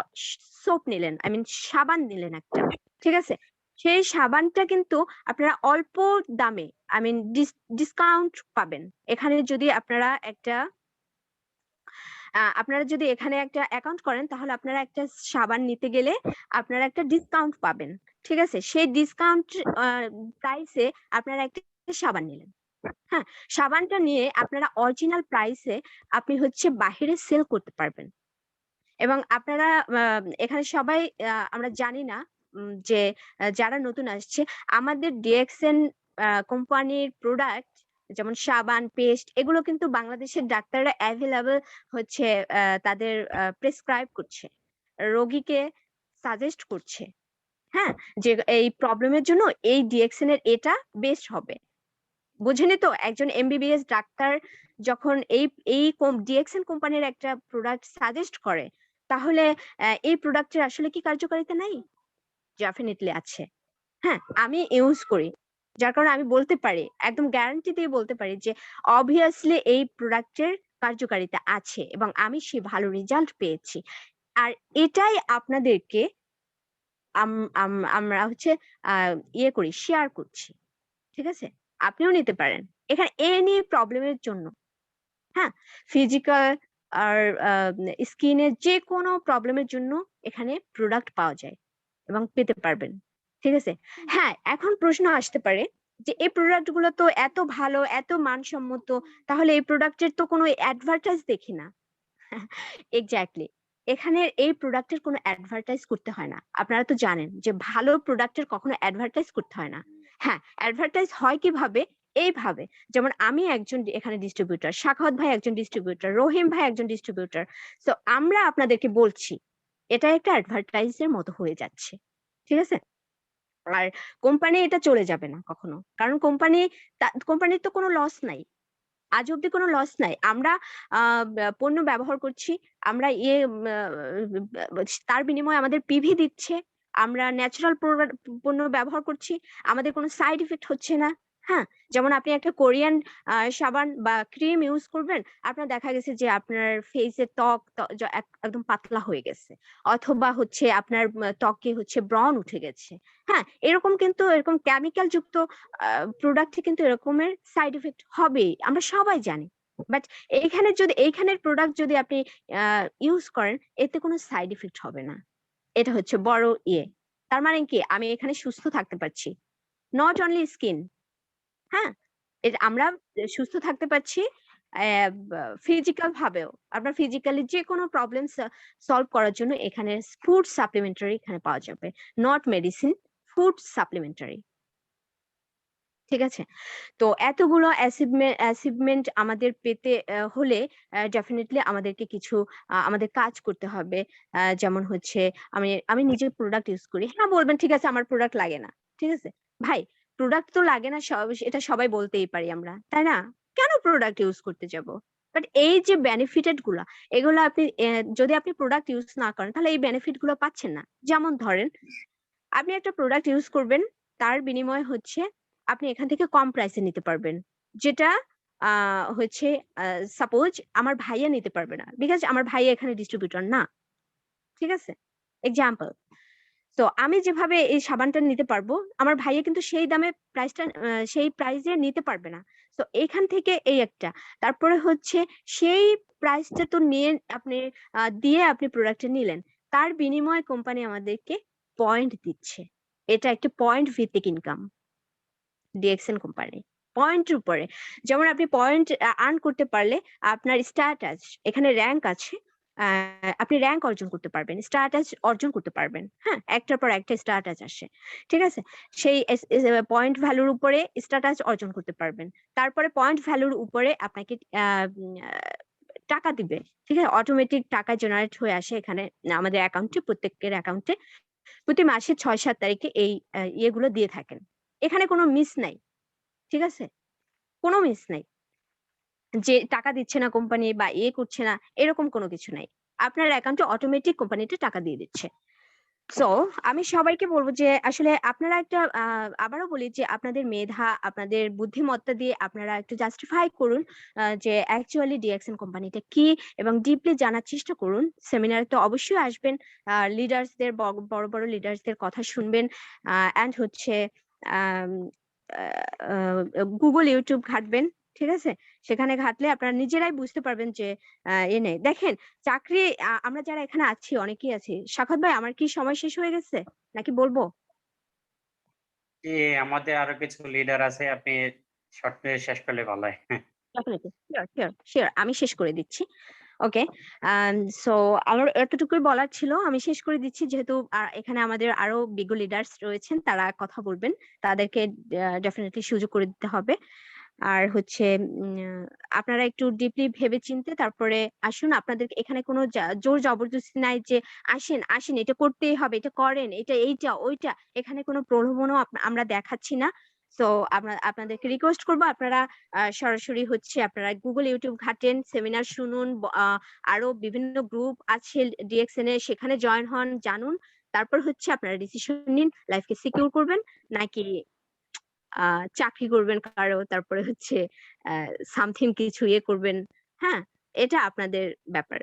সোপ নিলেন, I mean সাবান নিলেন একটা। ঠিক আছে? সেই সাবানটা কিন্তু আপনারা অল্প দামে I mean ডিসকাউন্ট পাবেন। এখানে যদি আপনারা এখানে একটা অ্যাকাউন্ট করেন, তাহলে আপনারা একটা সাবান নিতে গেলে আপনারা একটা ডিসকাউন্ট পাবেন। ঠিক আছে? সেই ডিসকাউন্ট প্রাইসে আপনারা একটা সাবান নিলেন। হ্যাঁ? সাবানটা নিয়ে আপনারা অরিজিনাল প্রাইসে আপনি হচ্ছে বাহিরে সেল করতে পারবেন। এবং আপনারা এখানে সবাই আমরা জানি না যে যারা নতুন আসছে, আমাদের ডিএক্সএন কোম্পানির প্রোডাক্ট যেমন সাবান, পেস্ট এগুলো কিন্তু বাংলাদেশের ডাক্তাররা এভেইলেবল হচ্ছে তাদের প্রেসক্রাইব করছে। রোগীকে সাজেস্ট করছে। হ্যাঁ? যে এই প্রবলেমের জন্য এই ডিএক্সএন এর এটা বেস্ট হবে। বুঝেনি তো? একজন এমবিবিএস ডাক্তার যখন এই ডিএক্সএন কোম্পানির একটা প্রোডাক্ট সাজেস্ট করে, তাহলে এই প্রোডাক্টের আসলে কি কার্যকারিতা নাই? ডেফিনিটলি আছে। হ্যাঁ, আমি ইউজ করি। যার কারণে আমি বলতে পারি, একদম গ্যারান্টি দিয়ে বলতে পারি যে অবভিয়াসলি এই প্রোডাক্টের কার্যকারিতা আছে এবং আমি সে ভালো রেজাল্ট পেয়েছি। আর এটাই আপনাদেরকে আমরা হচ্ছে শেয়ার করছি। ঠিক আছে? আপনিও নিতে পারেন। এখানে এনি প্রবলেমের জন্য, হ্যাঁ? ফিজিক্যাল আর স্কিনের যেকোনো প্রবলেমের জন্য এখানে প্রোডাক্ট পাওয়া যায় এবং পেতে পারবেন। ঠিক আছে? হ্যাঁ, এখন প্রশ্ন আসতে পারে যে এই প্রোডাক্ট গুলো তো এত ভালো, এত মানসম্মত, তাহলে এই প্রোডাক্টের তো কোনো অ্যাডভার্টাইজ দেখি না। এক্সাক্টলি। এখানে এই প্রোডাক্টের কোনো অ্যাডভার্টাইজ করতে হয় না। আপনারা তো জানেন যে ভালো প্রোডাক্টের কখনো অ্যাডভার্টাইজ করতে হয় না। হ্যাঁ, অ্যাডভার্টাইজ হয় কিভাবে? এইভাবে। যেমন আমি একজন এখানে ডিস্ট্রিবিউটর, সাখাওয়াত ভাই একজন ডিস্ট্রিবিউটর, রহিম ভাই একজন ডিস্ট্রিবিউটর। সো আমরা আপনাদেরকে বলছি, এটা একটা অ্যাডভার্টাইজের মতো হয়ে যাচ্ছে। ঠিক আছে? আর কোম্পানি এটা চলে যাবে না কখনো। কারণ কোম্পানির তো কোনো লস নাই। আজ অব্দি কোনো লস নাই। আমরা পণ্য ব্যবহার করছি। আমরা তার বিনিময়ে আমাদের পিভি দিচ্ছে। আমরা ন্যাচারাল পণ্য ব্যবহার করছি। আমাদের কোনো সাইড ইফেক্ট হচ্ছে না। হ্যাঁ? যেমন আপনি একটা কোরিয়ান সাবান বা ক্রিম ইউজ করবেন। আপনার দেখা গেছে যে আপনার ফেইসের ত্বক একদম পাতলা হয়ে গেছে। অথবা হচ্ছে আপনার ত্বকে হচ্ছে ব্রণ উঠে গেছে। হ্যাঁ? এরকম কেমিক্যাল যুক্ত প্রোডাক্টে কিন্তু এরকমের সাইড ইফেক্ট হবেই। আমরা সবাই জানি। বাট এইখানের প্রোডাক্ট যদি আপনি ইউজ করেন, এতে কোনো সাইড ইফেক্ট হবে না। এটা হচ্ছে বড় ইয়ে। তার মানে কি? আমি এখানে সুস্থ থাকতে পারছি। Not only skin. হ্যাঁ? আমরা সুস্থ থাকতে পারছি ফিজিক্যাল ভাবেও। আপনার ফিজিক্যালি যেকোনো প্রবলেম সলভ করার জন্য এখানে ফুড সাপ্লিমেন্টারি এখানে পাওয়া যাবে। Not medicine, food supplementary. ঠিক আছে? তো এতগুলো অ্যাচিভমেন্ট আমাদের পেতে হলে ডেফিনিটলি আমাদেরকে কিছু আমাদের কাজ করতে হবে। যেমন হচ্ছে আমি নিজে প্রোডাক্ট ইউজ করি। হ্যাঁ, বলবেন ঠিক আছে আমার প্রোডাক্ট লাগে না। ঠিক আছে? ভাই, প্রোডাক্ট তো লাগে না এটা সবাই বলতেই পারি আমরা। তাই না? কেন প্রোডাক্ট ইউজ করতে যাব? বাট এই যে বেনিফিটেড গুলা, এগুলো যদি আপনি প্রোডাক্ট ইউজ না করেন, তাহলে এই বেনিফিট গুলো পাচ্ছেন না। যেমন ধরেন, আপনি একটা প্রোডাক্ট ইউজ করবেন, তার বিনিময়ে হচ্ছে আপনি এখান থেকে কম প্রাইসে নিতে পারবেন। যেটা হচ্ছে সাপোজ আমার ভাইয়া নিতে পারবে না। বিকজ আমার ভাইয়া এখানে ডিস্ট্রিবিউটর না। ঠিক আছে? এক্সাম্পল। তো আমি যেভাবে এই সাবানটা নিতে পারবো, আমার ভাইয়া কিন্তু সেই দামে সেই প্রাইসে নিতে পারবে না। তো এখান থেকে এই একটা। তারপরে হচ্ছে সেই প্রাইসটা তো নিয়ে আপনি দিয়ে আপনি প্রোডাক্টটা নিলেন। তার বিনিময়ে কোম্পানি আমাদেরকে পয়েন্ট দিচ্ছে। এটা একটা পয়েন্ট ভিত্তিক ইনকাম। ডিএক্সএন কোম্পানি পয়েন্টের উপরে। যেমন আপনি পয়েন্ট আর্ন করতে পারলে আপনার স্ট্যাটাস এখানে র‍্যাংক আছে, আপনি র‍্যাংক অর্জন করতে পারবেন, স্ট্যাটাস অর্জন করতে পারবেন। হ্যাঁ, একটার পর একটা স্ট্যাটাস আসে, ঠিক আছে? সেই পয়েন্ট ভ্যালুর উপরে স্ট্যাটাস অর্জন করতে পারবেন। তারপরে পয়েন্ট ভ্যালুর উপরে আপনাকে টাকা দিবে, ঠিক আছে? অটোমেটিক টাকা জেনারেট হয়ে আসে এখানে আমাদের অ্যাকাউন্টে, প্রত্যেকের অ্যাকাউন্টে প্রতি মাসে ৬-৭ তারিখে এই ইয়েগুলো দিয়ে থাকেন। এখানে কোনো মিস নাই, ঠিক আছে? কোনো মিস নাই যে টাকা দিচ্ছে না কোম্পানি বা করছে না, এরকম কোনো কিছু নাই। আপনার অ্যাকাউন্টে অটোমেটিক কোম্পানিটা টাকা দিয়ে দিচ্ছে। সো আমি সবাইকে বলব যে আসলে আপনারা একটা আবারও বলি যে আপনাদের মেধা, আপনাদের বুদ্ধিমত্তা দিয়ে আপনারা একটু জাস্টিফাই করুন যে অ্যাকচুয়ালি ডিএক্সএন কোম্পানিটা কি, এবং ডিপলি জানার চেষ্টা করুন। সেমিনারে তো অবশ্যই আসবেন, লিডার্সদের বড় বড় লিডার্সদের কথা শুনবেন, অ্যান্ড হচ্ছে গুগল ইউটিউব ঘাটবেন, ঠিক আছে? সেখানে ঘাটলে আপনারা নিজেরাই বুঝতে পারবেন যে নেই দেখেন চাকরি আমরা যারা এখানে আছি অনেকেই আছি। সাখাত ভাই, আমার কি সময় শেষ হয়ে গেছে নাকি বলবো? আমাদের আরো কিছু লিডার আছে, আপনি শর্ট করে শেষ করলে ভালো হয়। ডেফিনিটলি, শিওর শিওর শিওর, আমি শেষ করে দিচ্ছি। ওকে, সো আমার এতটুকুই বলার ছিল, আমি শেষ করে দিচ্ছি যেহেতু এখানে আমাদের আরো বিজ্ঞ লিডার্স রয়েছেন, তারা কথা বলবেন, তাদেরকে ডেফিনেটলি সুযোগ করে দিতে হবে। আর হচ্ছে আপনারা একটু ডিপলি ভেবে চিন্তে তারপরে আসুন। আপনাদের এখানে কোনো জোর জবরদস্তি নাই যে আসেন আসেন এটা করতেই হবে, এটা করেন, এটা এইটা ওইটা, এখানে কোনো প্রলোভনও আমরা দেখাচ্ছি না। সো আপনাদেরকে রিকোয়েস্ট করবো আপনারা সরাসরি হচ্ছে আপনারা গুগল ইউটিউব ঘাটেন, সেমিনার শুনুন, আরো বিভিন্ন গ্রুপ আছে ডিএক্সএন এর, সেখানে জয়েন হন, জানুন। তারপর হচ্ছে আপনারা ডিসিশন নিন লাইফকে সিকিউর করবেন নাকি চাকরি করবেন কারো, তারপরে হচ্ছে সামথিং কিছু করবেন। হ্যাঁ, এটা আপনাদের ব্যাপার।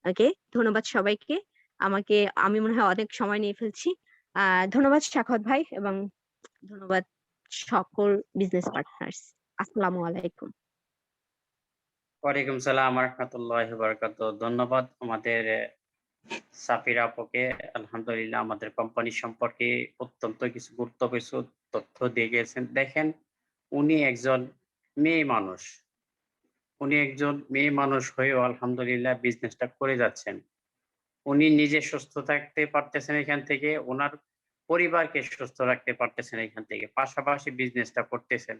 ওকে, ধন্যবাদ সবাইকে। আমি মনে হয় অনেক সময় নিয়ে ফেলছি। ধন্যবাদ সাখাওয়াত ভাই, এবং ধন্যবাদ সকল বিজনেস পার্টনার্স। আসসালামু আলাইকুম। ওয়ালাইকুম সালাম রাহমাতুল্লাহি ওয়া বারাকাতুহু। ধন্যবাদ আমাদের সাফিরা আপুকে। আলহামদুলিল্লাহ আমাদের কোম্পানি সম্পর্কে অত্যন্ত কিছু কিছু তথ্য দিয়ে গেছেন। দেখেন, উনি একজন মেয়ে মানুষ। উনি একজন মেয়ে মানুষ হয়েও আলহামদুলিল্লাহ বিজনেসটা করে যাচ্ছেন। উনি নিজে সুস্থ থাকতে পারতেছেন এখান থেকে, উনার পরিবারকে সুস্থ রাখতে পারতেছেন এখান থেকে। পাশাপাশি বিজনেসটা করতেছেন।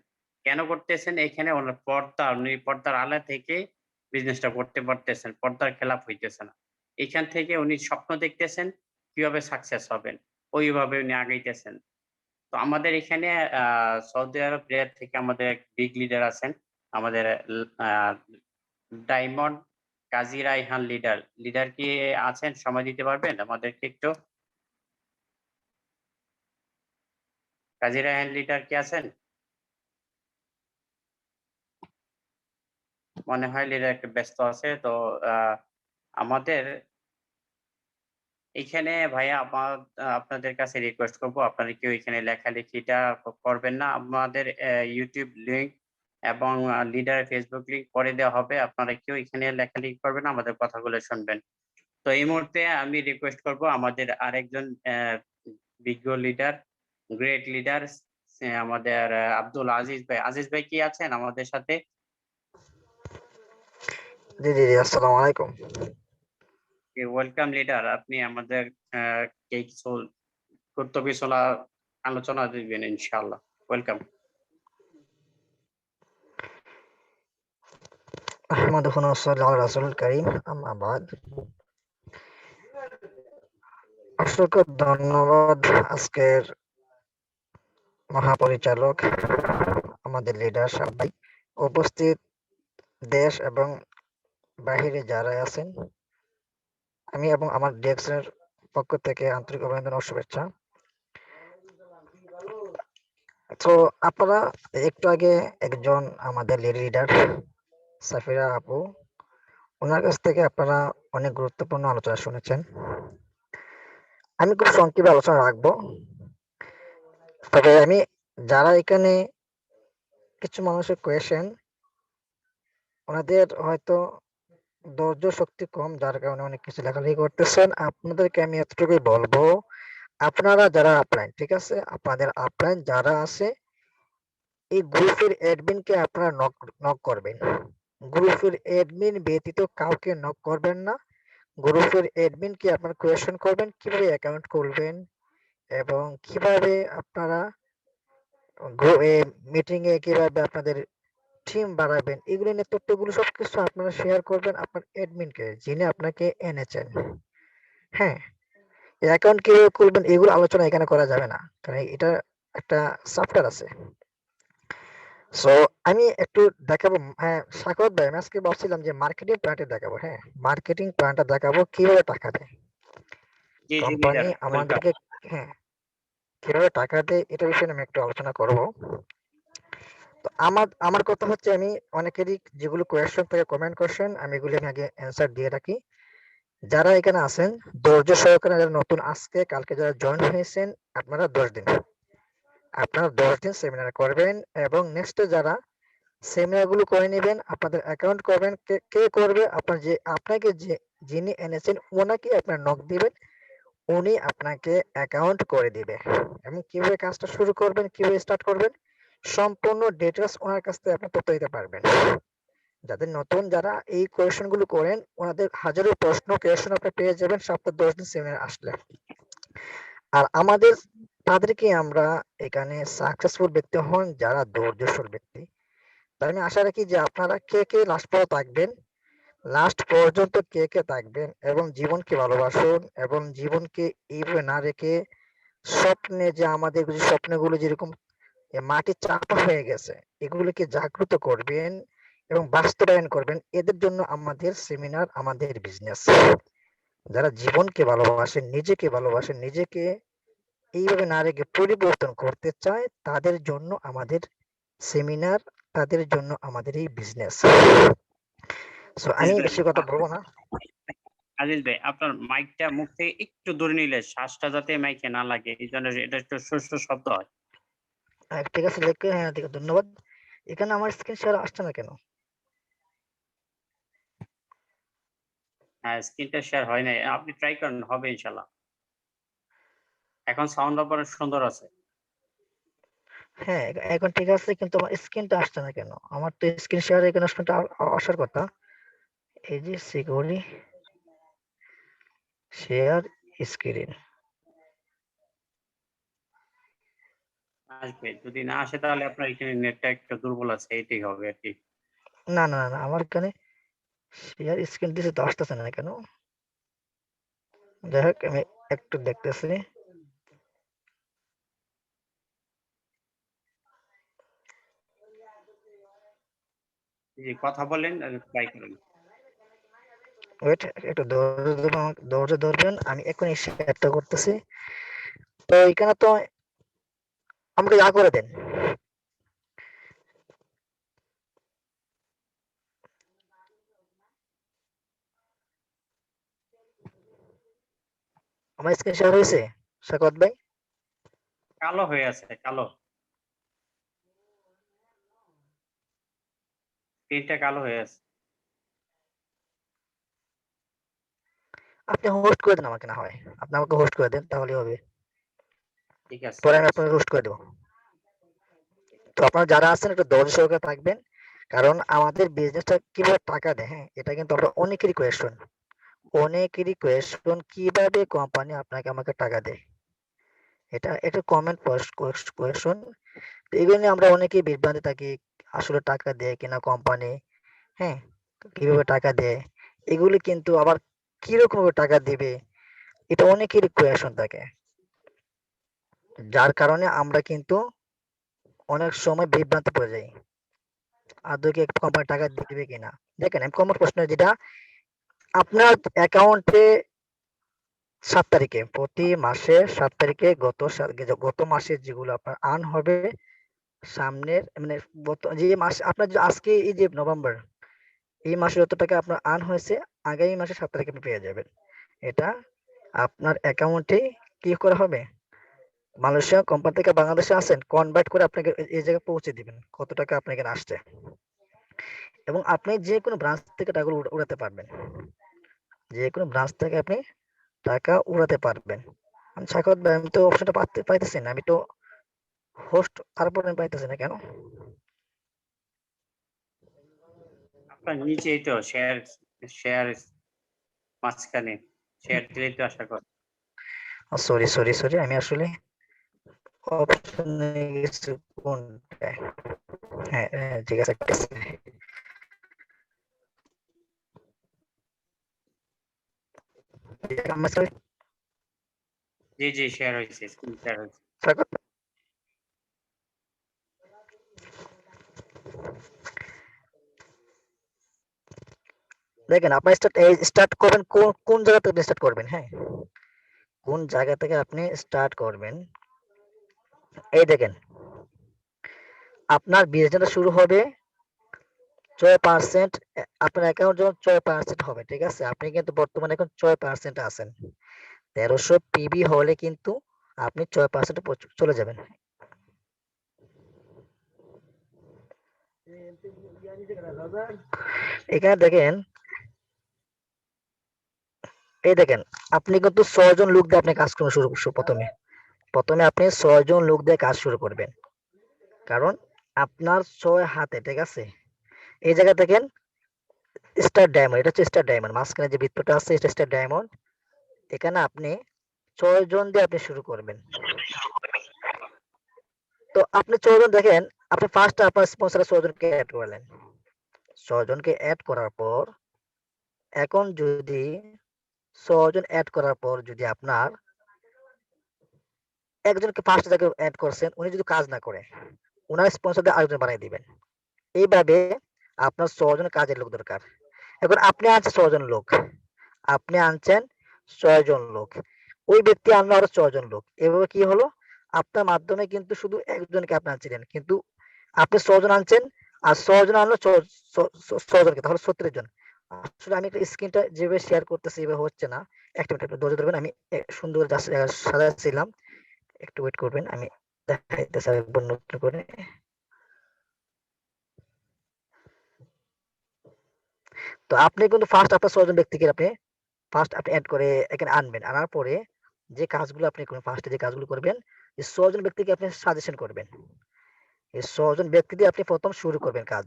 কেন করতেছেন? এখানে উনি পর্দার আড়ালে থেকে বিজনেসটা করতে পারতেছেন। পর্দার খেলাপ হইতেছে না। এখান থেকে উনি স্বপ্ন দেখতেছেন কিভাবে সাকসেস হবেন। ওইভাবে উনি আগাইতেছেন। তো আমাদের এখানে আ সৌদি আরব রিয়াদ থেকে আমাদের এক বিগ লিডার আছেন। আমাদের আ ডায়মন্ড কাজী রায়হান লিডার। লিডার কি আছেন? সময় দিতে পারবেন আমাদেরকে একটু? কাজী রায়হান লিডার কি আছেন? মনে হয় লিডার একটু ব্যস্ত আছে। তো আ আমাদের এইখানে ভাইয়া আপনাদের কাছে রিকোয়েস্ট করব, আপনারা কেউ এখানে লেখালেখিটা করবেন না। আমাদের YouTube লিংক এবং লিডারের Facebook লিংক পরে দেওয়া হবে। আপনারা কেউ এখানে লেখালেখি করবেন না, আমাদের কথাগুলো শুনবেন। তো এই মুহূর্তে আমি রিকোয়েস্ট করব আমাদের আরেকজন বিজ্ঞ লিডার, গ্রেট লিডার আমাদের আব্দুল আজিজ ভাই। আজিজ ভাই কি আছেন আমাদের সাথে? জি, জি, জি। আসসালামু আলাইকুম। Welcome leader. আপনি আমাদের কে কিছু গুরুত্ব আলোচনা দিবেন ইনশাআল্লাহ। ওয়েলকাম। আহমাদুহু ওয়া নুসাল্লি আলা রাসূলিল কারীম, আম্মা বাদ। অসংখ্য ধন্যবাদ আজকের মহাপরিচালক, আমাদের লিডার সাহেব ভাই, উপস্থিত দেশ এবং বাহিরে যারা আছেন, আমি এবং আমার ডিএক্সএর পক্ষ থেকে আন্তরিক অভিনন্দন ও শুভেচ্ছা। তো আপনারা একটু আগে একজন আমাদের লিডার সাফিরা আপু, ওনার কাছ থেকে আপনারা অনেক গুরুত্বপূর্ণ আলোচনা শুনেছেন। আমি খুব সংক্ষেপে আলোচনা রাখবো। তবে আমি যারা এখানে কিছু মানুষের কোয়েশ্চেন, ওনাদের হয়তো ধৈর্য শক্তি কম, যার কারণে অনেক কিছু লেখালেখি করতেছেন। আপনাদেরকে আমি এতটুকুই বলবো, আপনারা যারা আপলাইন, ঠিক আছে, আপনাদের আপলাইন যারা আছে এই গ্রুপের অ্যাডমিনকে আপনারা নক করবেন। গ্রুপের অ্যাডমিন ব্যতীত কাউকে নক করবেন না। গ্রুপের অ্যাডমিনকে আপনারা কোয়েশ্চেন করবেন কিভাবে অ্যাকাউন্ট খুলবেন এবং কিভাবে আপনারা মিটিং এ কিভাবে আপনাদের টিম বাড়াবেন, এগুলো নিয়ে তথ্যগুলো সবকিছু আপনারা শেয়ার করবেন আপনার অ্যাডমিনকে, যিনি আপনাকে এনেছেন। হ্যাঁ, অ্যাকাউন্ট কিভাবে খুলবেন এগুলো আলোচনা এখানে করা যাবে না, কারণ এটা একটা সফটওয়্যার আছে। সো আমি একটু দেখাবো। হ্যাঁ সাখাওয়াত ভাই, আমি আজকে ভাবছিলাম যে মার্কেটিং প্ল্যানটা দেখাবো। হ্যাঁ, মার্কেটিং প্ল্যানটা দেখাবো কিভাবে টাকা দেয় জি জি কোম্পানি লিডার, ওয়েলকাম। আমাদেরকে। হ্যাঁ, কিভাবে টাকা দেয় এটা বিষয়ে আমি একটু আলোচনা করব। তো আমার কথা হচ্ছে, আমি অনেকেরই যেগুলো কোয়েশ্চেন থেকে কমেন্ট কোয়েশ্চেন আমি এগুলি আমি আগে অ্যান্সার দিয়ে রাখি। যারা এখানে আছেন ধৈর্য সহকারে, যারা নতুন আজকে কালকে যারা জয়েন হয়েছেন, আপনারা 10 দিন সেমিনার করবেন এবং নেক্সটে যারা সেমিনার গুলো করে নেবেন, আপনাদের অ্যাকাউন্ট করবেন। কে করবে? আপনাকে যিনি এনেছেন ওনাকে আপনার নক দিবেন, উনি আপনাকে অ্যাকাউন্ট করে দিবে। এবং কিভাবে কাজটা শুরু করবেন, কিভাবে স্টার্ট করবেন, সম্পূর্ণ ডিটেলস ওনার কাছ থেকে আপনি তথ্য দিতে পারবেন। যাদের নতুন, যারা এই কোয়েশ্চেন গুলো করেন, ওনাদের হাজারো প্রশ্ন কোয়েশ্চেন আপনি পেয়ে যাবেন সপ্তাহে 10 দিন সেমিনার আসলে। আর আমাদের তাদেরকে আমরা এখানে সাকসেসফুল ব্যক্তি হন যারা ধৈর্যশীল ব্যক্তি। তাই আমি আশা রাখি যে আপনারা কে লাস্ট পর্যন্ত থাকবেন, এবং জীবনকে ভালোবাসুন এবং জীবনকে এইভাবে না রেখে স্বপ্নে, যে আমাদের যে স্বপ্নগুলো যেরকম মাটির চাপা হয়ে গেছে, এগুলোকে জাগ্রত করবেন এবং বাস্তবায়ন করবেন। এদের জন্য আমাদের সেমিনার, আমাদের বিজনেস। যারা জীবনকে ভালোবাসেন, নিজেকে এইভাবে না রেখে পরিবর্তন করতে চায়, তাদের জন্য আমাদের সেমিনার, তাদের জন্য আমাদের এই বিজনেস। সো আমি বেশি কথা বলবো না। আজিজ ভাই, আপনার মাইকটা মুখ থেকে একটু দূরে নিলে শ্বাসটা যাতে মাইকে না লাগে, এই জন্য এটা একটু সুস্থ শব্দ হয়। ঠিক আছে দেখে, হ্যাঁ ঠিক আছে, ধন্যবাদ। এখানে আমার স্ক্রিন শেয়ার আসছে না কেন? হ্যাঁ, স্ক্রিনটা শেয়ার হয় নাই, আপনি ট্রাই করেন, হবে ইনশাল্লাহ। এখন সাউন্ড অনেক সুন্দর আছে। হ্যাঁ এখন ঠিক আছে, কিন্তু আমার স্ক্রিনটা আসছে না কেন? আমার তো স্ক্রিন শেয়ার এখানে স্ক্রিনটা আসার কথা। এই যে সিকিউরিটি শেয়ার স্ক্রিন। আসবে, যদি না আসে তাহলে আপনার এখানে নেটটা একটু দুর্বল আছে, এটাই হবে আর কি। না আমার এখানে শেয়ার স্ক্রিন দিছে তো আসতেছে না কেন? যাই হোক, আমি একটু দেখতেছি। জি, কথা বলেন, ট্রাই করেন। ওয়েট, একটু ধৈর্য ধরবেন, আমি এখনই শেয়ারটা করতেছি। তো এখানে তো আমাকে ইয়া করে দেন। আমার স্ক্রিন শেয়ার হয়েছে সাকাত ভাই? কালো হয়ে আছে, কালো, স্ক্রিনটা কালো হয়ে আছে। আপনি হোস্ট করে দেন আমাকে, না হয় আপনি আমাকে হোস্ট করে দেন, তাহলে হবে। ঠিক আছে, পরে আমি আপনাকে হোস্ট করে দেবো। তো আপনারা যারা আছেন একটু ধৈর্য সহকারে থাকবেন, কারণ আমাদের বিজনেসটা কিভাবে টাকা দেয়, হ্যাঁ এটা কিন্তু আমরা অনেকেরই কোয়েশ্চন কিভাবে কোম্পানি আপনাকে আমাকে টাকা দেয়, এটা কমেন্ট কোয়েশ্চন। তো এগুলো নিয়ে আমরা অনেকেই বিভ্রান্তি থাকি, আসলে টাকা দেয় কিনা কোম্পানি, হ্যাঁ কিভাবে টাকা দেয়, এগুলি কিন্তু আবার কিরকম ভাবে টাকা দিবে, এটা অনেকেরই কোয়েশ্চন থাকে, যার কারণে আমরা কিন্তু অনেক সময় বিভ্রান্তি পড়ে যাই, আদৌ কি কোম্পানি টাকা দিবে কিনা। দেখেন, আমি কমন প্রশ্ন যেটা, আপনার অ্যাকাউন্টে 7 তারিখে, প্রতি মাসের 7 তারিখে গত মাসের যেগুলো আপনার আর্ন হবে, সামনের মানে যে মাস আপনার, আজকে এই যে নভেম্বর, এই মাসে যত টাকা আপনার আর্ন হয়েছে, আগামী মাসে 7 তারিখে আপনি পেয়ে যাবেন। এটা আপনার অ্যাকাউন্টে কি করা হবে, মালয়েশিয়া কোম্পানি থেকে বাংলাদেশে আসেন, কনভার্ট করে আপনাকে এই জায়গায় পৌঁছে দিবেন কত টাকা আপনার এখানে আসছে, এবং আপনি যে কোনো ব্রাঞ্চ থেকে টাকাগুলো উড়াতে পারবেন, যে কোনো ব্রাঞ্চ থেকে আপনি টাকা উড়াতে পারবেন। আমি সাখাওয়াত ভাই, আমি তো অপশনটা পাইতেছি না, আমি তো হোস্ট, তারপর আমি পাইতেছি না কেন? আপনার নিচেই তো শেয়ার শেয়ার মাঝখানে শেয়ার দিলেই তো আশা করি। সরি সরি সরি, আমি আসলে অপশনে গেছি কোনটায়। হ্যাঁ হ্যাঁ, ঠিক আছে ঠিক আছে। আমার সাথে জি জি শেয়ার হয়েছে, স্ক্রিন শেয়ার হয়েছে। স্বাগত। দেখেন আপনার স্টার্ট করবেন কোন জায়গা থেকে স্টার্ট করবেন, হ্যাঁ কোন জায়গা থেকে আপনি স্টার্ট করবেন। এই দেখেন আপনার বিজনেসটা শুরু হবে 6%, আপনার অ্যাকাউন্ট যখন 6% হবে, ঠিক আছে, আপনি কিন্তু বর্তমানে এখন 6% আছেন। 1300 পিবি হলে কিন্তু আপনি 6% চলে যাবেন। এখানে দেখেন, এই দেখেন আপনি কিন্তু 6 জন লোক দিয়ে আপনি কাজ করা প্রথমে প্রথমে আপনি 6 জন লোক দিয়ে কাজ শুরু করবেন, কারণ আপনার 6 হাতে, ঠিক আছে। এই জায়গা দেখেন স্টার ডায়মন্ড, এটা হচ্ছে স্টার ডায়মন্ড, মাঝখানে যে বৃত্তটা আছে এটা স্টার ডায়মন্ড। এখানে আপনি 6 জন দিয়ে আপনি শুরু করবেন। তো আপনি 6 জন দেখেন, আপনি ফার্স্ট আপনার স্পন্সরে 6 জনকে অ্যাড করলেন। 6 জনকে অ্যাড করার পর এখন যদি 6 জন অ্যাড করার পর যদি আপনার একজনকে ফার্স্ট যাকে অ্যাড করছেন উনি যদি কাজ না করে, উনার স্পন্সর দিয়ে আরেকজন বানিয়ে দিবেন। এইভাবে আপনার 6 জন কাজের লোক দরকার। এখন আপনি আনছেন 6 জন লোক, আপনি আনছেন 6 জন লোক, ওই ব্যক্তি আনলো আরো 6 জন লোক। এভাবে কি হলো, আপনার মাধ্যমে কিন্তু শুধু একজনকে আপনি আনছিলেন, কিন্তু আপনি 6 জন আনছেন আর 6 জন আনলো 6 জনকে, তাহলে 36 জন। আসলে আমি একটা স্ক্রিনটা যেভাবে শেয়ার করতেছি এভাবে হচ্ছে না। একটা মিনিট একটু ধৈর্য ধরবেন, আমি সুন্দর সাজাচ্ছিলাম, একটু ওয়েট করবেন, আমি দেখাইতেছি একবার নতুন করে। তো আপনি কিন্তু ফার্স্ট আপনার 6 জন ব্যক্তিকে আপনি ফার্স্ট আপনি এড করে এখানে আনবেন। আনার পরে যে কাজগুলো আপনি করবেন, ফার্স্টে যে কাজগুলো করবেন, এই 6 জন ব্যক্তিকে আপনি সাজেশন করবেন। এই 6 জন ব্যক্তি দিয়ে আপনি প্রথম শুরু করবেন কাজ।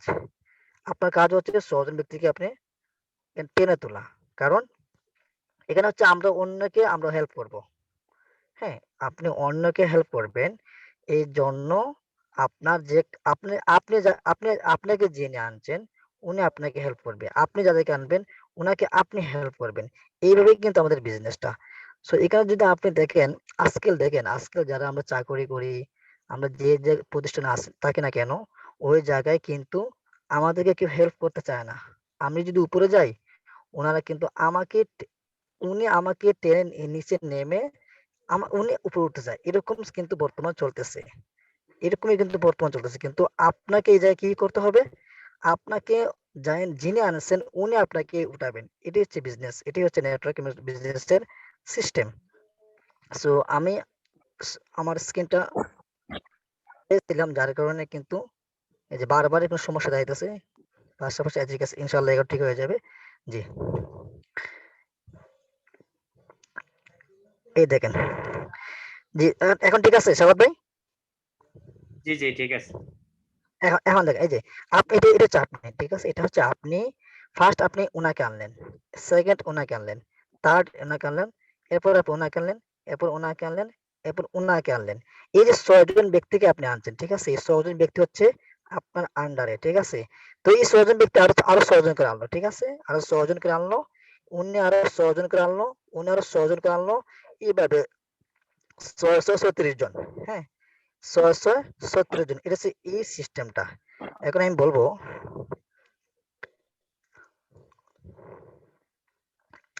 আপনার কাজ হচ্ছে 6 জন ব্যক্তিকে আপনি টেনে তোলা। কারণ এখানে হচ্ছে আমরা হেল্প করব। হ্যাঁ, আপনি অন্যকে হেল্প করবেন। এইজন্য আপনার যে আপনি আপনি যা আপনি আপনাকে যিনি আনছেন উনি আপনাকে হেল্প করবে। আপনি যাদেরকে আনবেন উনাকে আপনি হেল্প করবেন। এইভাবেই কিন্তু আমাদের বিজনেসটা। সো এখানে যদি আপনি দেখেন, আজকাল যারা আমরা চাকরি করি, আমরা যে প্রতিষ্ঠানে থাকি না কেন, ওই জায়গায় কিন্তু আমাদেরকে কেউ হেল্প করতে চায় না। আমি যদি উপরে যাই, উনারা কিন্তু উনি আমাকে টেনে নিচে নেমে উনি উপরে উঠতে চায়। এরকম কিন্তু বর্তমান চলতেছে। এরকমই কিন্তু বর্তমান চলতেছে। কিন্তু আপনাকে এই জায়গায় কি করতে হবে? আপনাকে যিনি আনছেন উনি আপনাকে উঠাবেন। এটাই হচ্ছে বিজনেস। এটাই হচ্ছে নেটওয়ার্ক বিজনেসের সিস্টেম। সো আমি আমার স্ক্রিনটা ছিলাম যার কারণে কিন্তু এই যে বারবার কোনো সমস্যা দেখাইতেছে। পাশাপাশি আজকে ইনশাআল্লাহ এগুলো ঠিক হয়ে যাবে। জি। এই দেখেন। জি, এখন ঠিক আছে শাবাত ভাই? জি জি ঠিক আছে। এখন দেখেন, এই যে এটা হচ্ছে আপনি, ঠিক আছে, এটা হচ্ছে আপনি ফার্স্ট আপনি উনাকে আনলেন, সেকেন্ড উনাকে আনলেন, থার্ড উনাকে আনলেন, এরপর আপনি উনাকে আনলেন, এরপর উনাকে আনলেন, এরপর উনাকে আনলেন। এই যে 6 জন ব্যক্তিকে আপনি আনছেন, ঠিক আছে, এই 6 জন ব্যক্তি হচ্ছে আপনার আন্ডারে, ঠিক আছে। তো এই 6 জন ব্যক্তি আরো 6 জন করে আনলো, ঠিক আছে, আরো 6 জন করে আনলো, উনি আরো 6 জন করে আনলো, উনি আরো 6 জন করে আনলো, এইভাবে 636 জন। হ্যাঁ, 636 জন, এটা হচ্ছে এই সিস্টেমটা। এখন আমি বলবো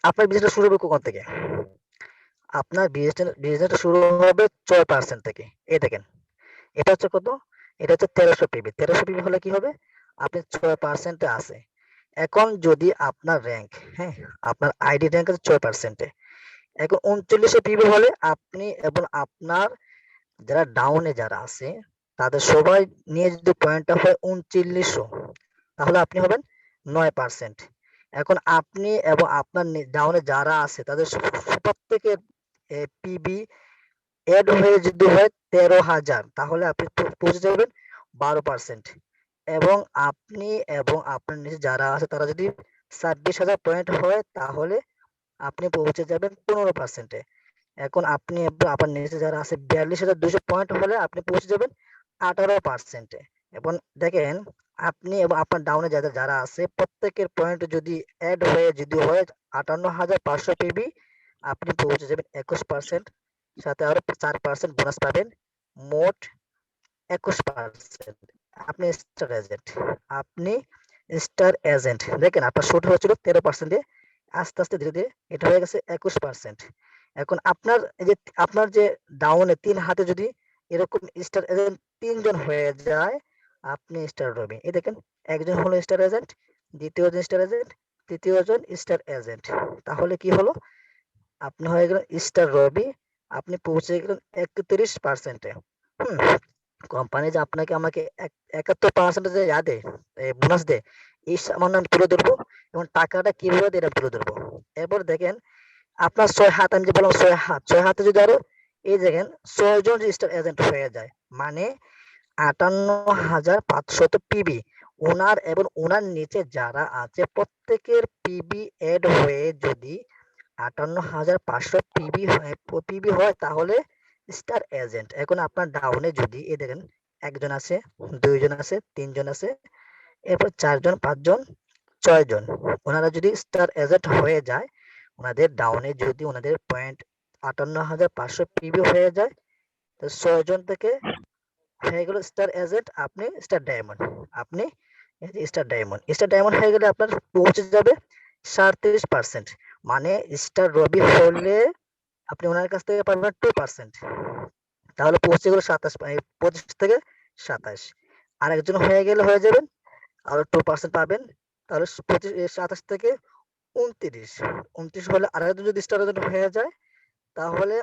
আপনার বিজনেসটা শুরু হবে কোথা থেকে? আপনার বিজনেসটা শুরু হবে 6% থেকে। এই দেখেন, এটা হচ্ছে কত? এটা হচ্ছে 1300 পিবি। 1300 পিবি হলে কি হবে? আপনি 6% এ আছে। এখন যদি আপনার র‍্যাংক, হ্যাঁ, আপনার আইডি র‍্যাংক আছে 6% এ। এখন 3900 পিবি হলে আপনি এবং আপনার যারা ডাউনে যারা আছে তাদের সবাই নিয়ে যদি পয়েন্টটা হয় 3900, তাহলে আপনি হবেন 9%। এখন আপনি এবং আপনার ডাউনে যারা আছে তাদের প্রত্যেকের পিবি এড হয়ে যদি হয় 13,000, তাহলে আপনি পৌঁছে যাবেন 12%। এবং আপনি এবং আপনার নিচে যারা আছে তারা যদি 26,000 পয়েন্ট হয় তাহলে আপনি পৌঁছে যাবেন 15%-এ। এখন আপনি এবং আপনার নিচে যারা আছে 42,200 পয়েন্ট হলে আপনি পৌঁছে যাবেন 18%-এ। এবং দেখেন আপনি এবং আপনার ডাউনে যারা আছে প্রত্যেকের পয়েন্ট যদি অ্যাড হয়ে যদি হয় 58,500 পিবি, আপনি পৌঁছে যাবেন 21%, সাথে আরো 4% বোনাস পাবেন, মোট 21%। আপনি স্টার এজেন্ট, আপনি স্টার এজেন্ট দেখেন আপনার শুট হয়েছিল 13% দিয়ে, আস্তে আস্তে ধীরে ধীরে এটা হয়ে গেছে 21%। এখন আপনার যে ডাউনে 3 হাতে যদি এরকম স্টার এজেন্ট 3 জন হয়ে যায়, আপনি স্টার রবি। এই দেখেন একজন হলো স্টার এজেন্ট, দ্বিতীয় জন স্টার এজেন্ট, তৃতীয় জন স্টার এজেন্ট। তাহলে কি হলো? আপনি হয়ে গেলেন স্টার রবি, আপনি পৌঁছে গেলেন 31%-এ। হুম, কোম্পানি যে আপনাকে আমাকে 71% যে দেয়, বোনাস দেয়, এই সামান্য আমি তুলে ধরবো এবং টাকাটা কিভাবে দেয় এটা তুলে ধরবো। এরপর দেখেন আপনার 6 হাত, আমি যে বললাম 6 হাতে যদি আরো এই দেখেন 6 জন রেজিস্টার এজেন্ট হয়ে যায়, মানে 58,500 পিবি। ওনার এবং ওনার নিচে যারা আছে প্রত্যেকের পিবি এড হয়ে যদি 58,500 পিবি হয় তাহলে স্টার এজেন্ট। এখন আপনার ডাউনে যদি এই দেখেন একজন আছে, 2 জন আছে, 3 জন আছে, এরপর 4 জন, 5 জন, 6 জন, ওনারা যদি স্টার এজেন্ট হয়ে যায়, ওনাদের ডাউনে যদি ওনাদের পয়েন্ট 58,500 পিবি হয়ে যায়, তো 6 জন থেকে হয়ে গেল স্টার এজেন্ট, আপনি স্টার ডায়মন্ড। আপনি স্টার ডায়মন্ড হয়ে গেলে আপনার পৌঁছে যাবে 37%, মানে স্টার রবি হলে আপনি ওনার কাছ থেকে পাবেন 2%, তাহলে পৌঁছে গেল 25 থেকে 27। আর একজন হয়ে গেলে হয়ে যাবেন আরো 2% পাবেন, তাহলে 27 থেকে 29 হলে আর একজন যদি স্টার এজেন্ট হয়ে যায় তাহলে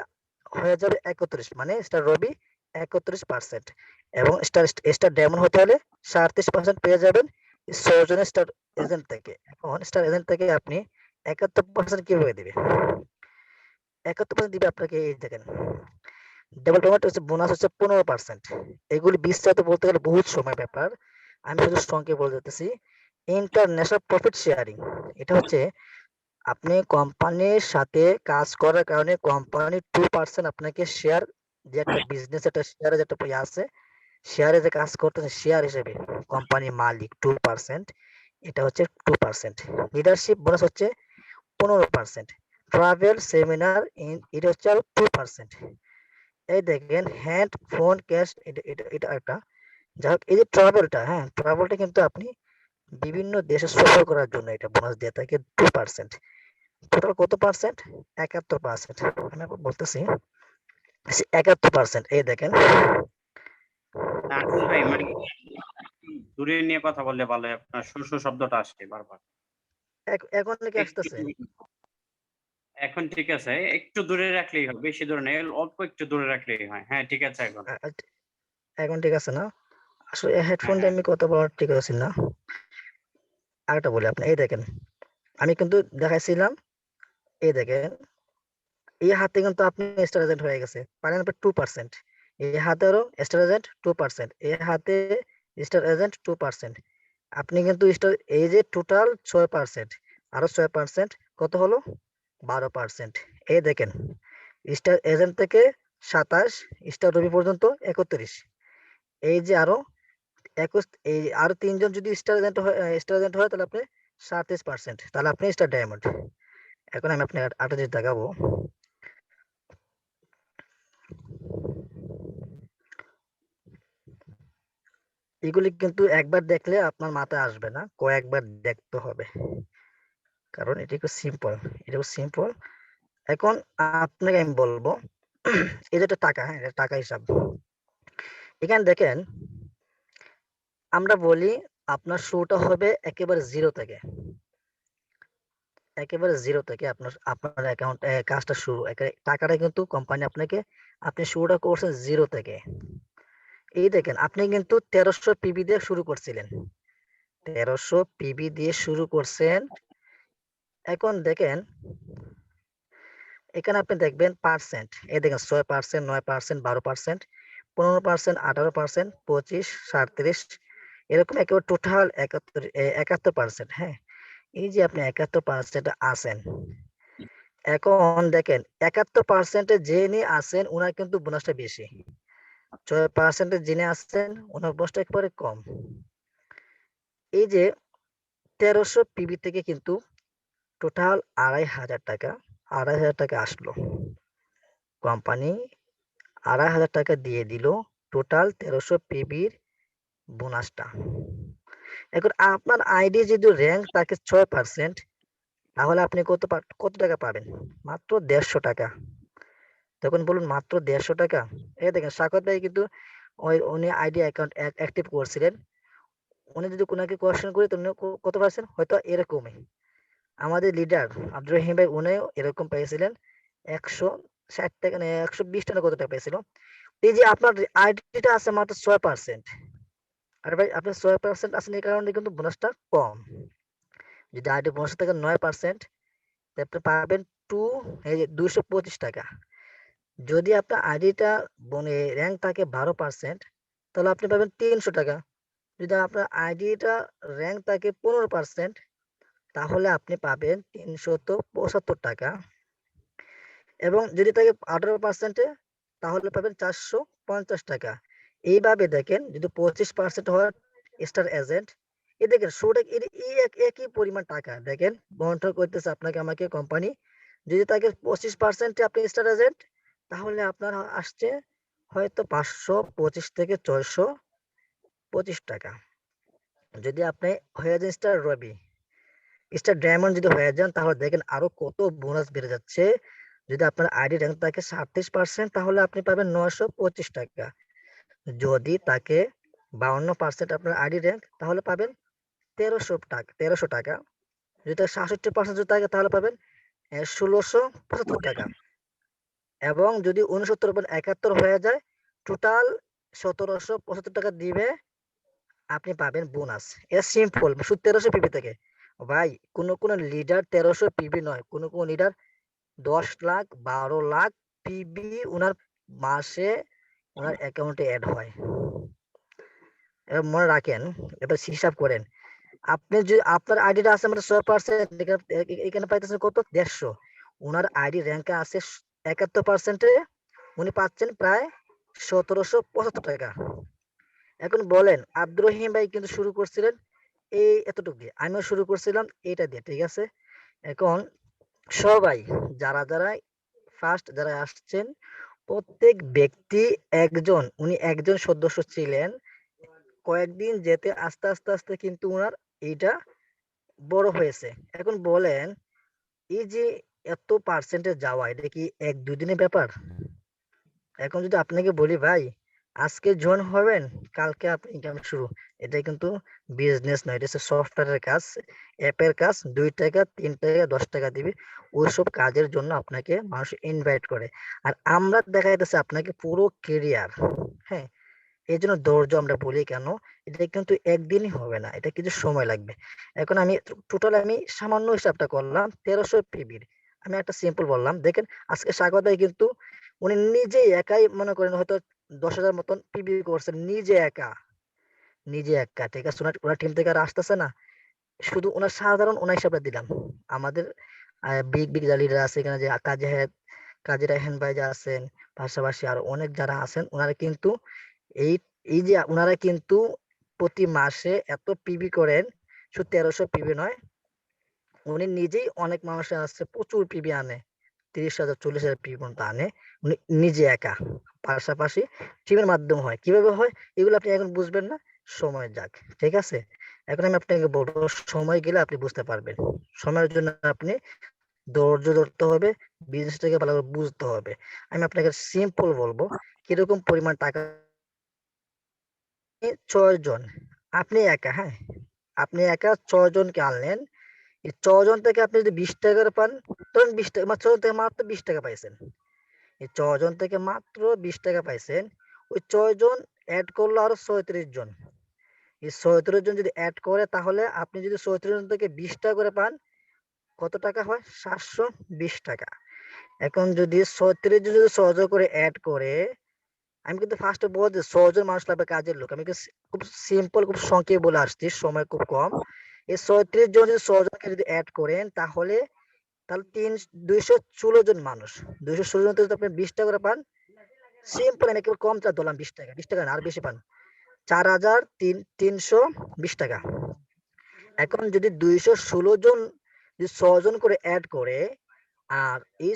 হয়ে যাবে 31, মানে স্টার রবি 31%। এবং স্টার ডায়মন্ড হতে হলে 37% পেয়ে যাবেন 6 জনের স্টার এজেন্ট থেকে। এখন স্টার এজেন্ট থেকে আপনি 71% কিভাবে দিবে? 71% দিবে আপনাকে, এই দেখেন ডাবল পেমেন্ট হচ্ছে, বোনাস হচ্ছে 15%। এগুলি বিস্তারিত বলতে গেলে বহুত সময় ব্যাপার, আমি শুধু সংক্ষেপে বলে দিতেছি। ইন্টারন্যাশনাল প্রফিট শেয়ারিং, এটা হচ্ছে আপনি কোম্পানির সাথে কাজ করার কারণে কোম্পানি 2% আপনাকে শেয়ার, যে একটা বিজনেস একটা শেয়ারে যেটা আছে, শেয়ারে যে কাজ করতেছে শেয়ার হিসেবে কোম্পানির মালিক 2%, এটা হচ্ছে 2%। লিডারশিপ বোনাস হচ্ছে 15%। ট্রাভেল সেমিনার এটা হচ্ছে আরো 2%। এই দেখেন হ্যান্ড ফোন ক্যাশ, এটা একটা। যাই হোক, এই যে ট্রাভেলটা, হ্যাঁ ট্রাভেলটা কিন্তু আপনি বিভিন্ন দেশে সফর করার জন্য এটা বোনাস দিয়ে থাকে 2%। টোটাল কত পার্সেন্ট? 71%। আমি আপনাকে বলতেছি 71%। এই দেখেন নাজমুল ভাই, মানে দূরে নিয়ে কথা বললে ভালো হয়, আপনার শস্য শব্দটা আসছে বারবার। এখন নাকি আসতেছে? এখন ঠিক আছে, একটু দূরে রাখলেই হয়, বেশি দূরে নেই, অল্প একটু দূরে রাখলেই হয়। হ্যাঁ, ঠিক আছে এখন। এখন ঠিক আছে না? আসলে হেডফোন হ্যাঁ, দিয়ে হ্যাঁ। আমি কথা বলা ঠিক আছে না। আরেকটা বলি আপনি, এই দেখেন আমি কিন্তু দেখাইছিলাম, এই দেখেন এই হাতে কিন্তু আপনি স্টার এজেন্ট হয়ে গেছে, পারেন আপনি 2%। এই হাতেরও স্টার এজেন্ট 2%, এই হাতে স্টার এজেন্ট 2%। আপনি কিন্তু স্টার, এই যে টোটাল 6%, আরো 6% কত হলো? 12%। এই দেখেন স্টার এজেন্ট থেকে 27, স্টার রবি পর্যন্ত 31। এই যে আরো 21, এই আরো 3 জন যদি স্টার এজেন্ট হয় তাহলে আপনি 37%, তাহলে আপনি স্টার ডায়মন্ড। এখন আমি আপনাকে আরেকটা জিনিস দেখাবো। এগুলি কিন্তু একবার দেখলে আপনার মাথায় আসবে না, কয়েকবার দেখতে হবে, কারণ এটা একটু সিম্পল, এটা সিম্পল। এখন আপনাকে আমি বলবো এই যে টাকা, হ্যাঁ এটা টাকা হিসাব। এখানে দেখেন আমরা বলি আপনার শুরুটা হবে একেবারে জিরো থেকে, আপনার অ্যাকাউন্ট কাজটা শুরু, টাকাটা কিন্তু কোম্পানি আপনাকে, আপনি শুরুটা করছেন জিরো থেকে। এই দেখেন আপনি কিন্তু 1300 পিবি দিয়ে শুরু করছিলেন, 1300 পিবি দিয়ে শুরু করছেন। এখন দেখেন এখানে আপনি দেখবেন পার্সেন্ট, এই দেখেন 6%, 9%, 12%, 15%, 18%, 25, 37, এরকম একেবারে টোটাল 71%। হ্যাঁ, এই যে আপনি 71% আছেন, এখন দেখেন 71% যিনি আছেন ওনার কিন্তু বোনাসটা বেশি, 6% যিনি আছেন ওনার বোনাসটা একেবারে কম। এই যে 1300 পিবি থেকে কিন্তু টোটাল 2,500 টাকা আসলো, কোম্পানি 2,500 টাকা দিয়ে দিল টোটাল 1300 পিবির বোনাসটা। এখন আপনার আইডি যদি র্যাঙ্ক থাকে 6%, তাহলে আপনি কত টাকা পাবেন? মাত্র 150 টাকা। তখন বলুন মাত্র 150 টাকা। এই দেখেন সাকত ভাই কিন্তু উনি আইডি অ্যাকাউন্ট অ্যাক্টিভ করছিলেন, উনি যদি কোনাকে কোয়েশ্চেন করি তো উনি কত পাচ্ছেন হয়তো এরকমই। আমাদের লিডার আব্দুর রহিম ভাই উনিও এরকম পেয়েছিলেন 160 টাকা না 120 টাকা কত টাকা পেয়েছিল। এই যে আপনার আইডিটা আছে মাত্র 6%, আর ভাই আপনার 6% আছেন এই কারণে কিন্তু বোনাসটা কম। যদি আইডি বোনাস থাকে 9%, আপনি পাবেন এই যে 225 টাকা। যদি আপনার আইডিটা র্যাঙ্ক থাকে 12%, তাহলে আপনি পাবেন 300 টাকা। যদি আপনার আইডিটা র্যাঙ্ক থাকে 15%, তাহলে আপনি পাবেন 375 টাকা। এবং যদি থাকে 18%, তাহলে পাবেন 450 টাকা। এইভাবে দেখেন যদি 25% হয় স্টার এজেন্ট, এই দেখেন একই পরিমাণ টাকা দেখেন বন্টন করতেছে আপনাকে আমাকে কোম্পানি। যদি থাকে 25% আপনি স্টার এজেন্ট, তাহলে আপনার আসছে হয়তো 525 থেকে 625 টাকা। যদি আপনি হয়ে যান স্টার রবি, স্টার ডায়মন্ড যদি হয়ে যান, তাহলে দেখেন আরো কত বোনাস বেড়ে যাচ্ছে। যদি আপনার আইডি র্যাঙ্ক থাকে 37%, তাহলে আপনি পাবেন 925 টাকা। যদি থাকে 52% আপনার আইডি র্যাঙ্ক, তাহলে পাবেন 1300 টাকা। যদি 67% যদি থাকে তাহলে পাবেন 1675 টাকা। এবং যদি 69/71 হয়ে যায়, টোটাল 1775 টাকা দিবে, আপনি পাবেন বোনাস। এটা সিম্পল, শুধু 1300 পিবি থেকে। ভাই কোন লিডার 1300 পিবি নয়, কোন লিডার 10 লাখ 12 লাখ পিবি ওনার মাসে ওনার অ্যাকাউন্টে অ্যাড হয়। এবার মনে রাখেন, এটা হিসাব করেন। আপনি যদি আপনার আইডিটা আছে মানে 6%, এখানে পাইতেছেন কত 150, ওনার আইডি র্যাঙ্কে আছে 71%, উনি পাচ্ছেন প্রায় 1775 টাকা। এখন বলেন আব্দুর রহিম ভাই কিন্তু শুরু করছিলেন এই এতটুকু দিয়ে, আমিও শুরু করছিলাম এইটা দিয়ে, ঠিক আছে? এখন সবাই যারা ফার্স্ট যারা আসছেন, প্রত্যেক ব্যক্তি উনি একজন সদস্য ছিলেন, কয়েকদিন যেতে আস্তে আস্তে আস্তে কিন্তু ওনার এইটা বড় হয়েছে। এখন বলেন এই যে এত পার্সেন্টেজ যাওয়া, এটা কি 1-2 দিনের ব্যাপার? এখন যদি আপনাকে বলি ভাই আজকে জয়েন হবেন, কালকে আপনি ইনকাম শুরু, এটা কিন্তু বিজনেস নয়, এটা হচ্ছে সফটওয়্যারের কাজ, অ্যাপের কাজ। 2 টাকা 3 টাকা 10 টাকা দিবে, ওইসব কাজের জন্য আপনাকে মানুষ ইনভাইট করে। আর আমরা দেখা যাচ্ছে আপনাকে পুরো কেরিয়ার, হ্যাঁ, এই জন্য ধৈর্য আমরা বলি কেন, এটা কিন্তু একদিনই হবে না, এটা কিছু সময় লাগবে। এখন আমি টোটাল সামান্য হিসাবটা করলাম 1300 পিবির, আমি একটা সিম্পল বললাম। দেখেন আজকে স্বাগত ভাই কিন্তু উনি নিজে একাই মনে করেন হয়তো 10,000 মতন পিবি করছেন, নিজে একা, ঠিক আছে? ওনার টিম থেকে আর আসতেছে না, শুধু ওনার সাধারণ ওনার হিসাবে দিলাম। আমাদের বিগ বিগ যা লিডার আছে এখানে, যে কাজী রায়হান ভাই যা আছেন, পাশাপাশি আর অনেক যারা আছেন, ওনারা কিন্তু এই এই যে ওনারা কিন্তু প্রতি মাসে এত পিবি করেন, শুধু 1300 পিবি নয়, উনি নিজেই অনেক মানুষের আছে প্রচুর পিবি আনে, 30,000 40,000 পিবি পর্যন্ত আনে উনি নিজে একা। পাশাপাশি টিমের মাধ্যমে হয়, কিভাবে হয় এগুলো আপনি এখন বুঝবেন না, সময় যাক, ঠিক আছে? এখন আমি আপনাকে বলবো, সময় গেলে আপনি বুঝতে পারবেন। সময়ের জন্য আপনি ধৈর্য ধরতে হবে, বিজনেসটাকে ভালো করে বুঝতে হবে। আমি আপনাকে সিম্পল বলবো কিরকম পরিমাণ টাকা। 6 জন, আপনি একা, হ্যাঁ, আপনি একা 6 জনকে আনলেন। এই 6 জন থেকে আপনি যদি 20 টাকা করে পান, ধরুন 20 টাকা, মাত্র 6 জন থেকে মাত্র 20 টাকা পাইছেন। এই 6 জন থেকে মাত্র 20 টাকা পাইছেন, ওই 6 জন অ্যাড করলো আরো 37 জন। এই 37 জন যদি অ্যাড করে, তাহলে আপনি যদি 37 জন থেকে 20 টাকা করে পান, কত টাকা হয়? 720 টাকা। এখন যদি 36 জন যদি সহযোগ করে অ্যাড করে, আমি কিন্তু ফার্স্টে বলছি 6 জন মানুষ লাগবে কাজের লোক। আমি খুব সিম্পল, খুব সংক্ষেপে বলে আসছি, সময় খুব কম। এই 36 জন যদি 6 জনকে যদি অ্যাড করেন তাহলে 216 জন মানুষ। 216 জন যদি আপনি 20 টাকা করে পান, সিম্পল, আমি কেবল কম চার ধরলাম 20 টাকা, 20 টাকা না, আর বেশি পান, 4,320 টাকা। এখন যদি 216 জন যদি 6 জন করে অ্যাড করে, আর এই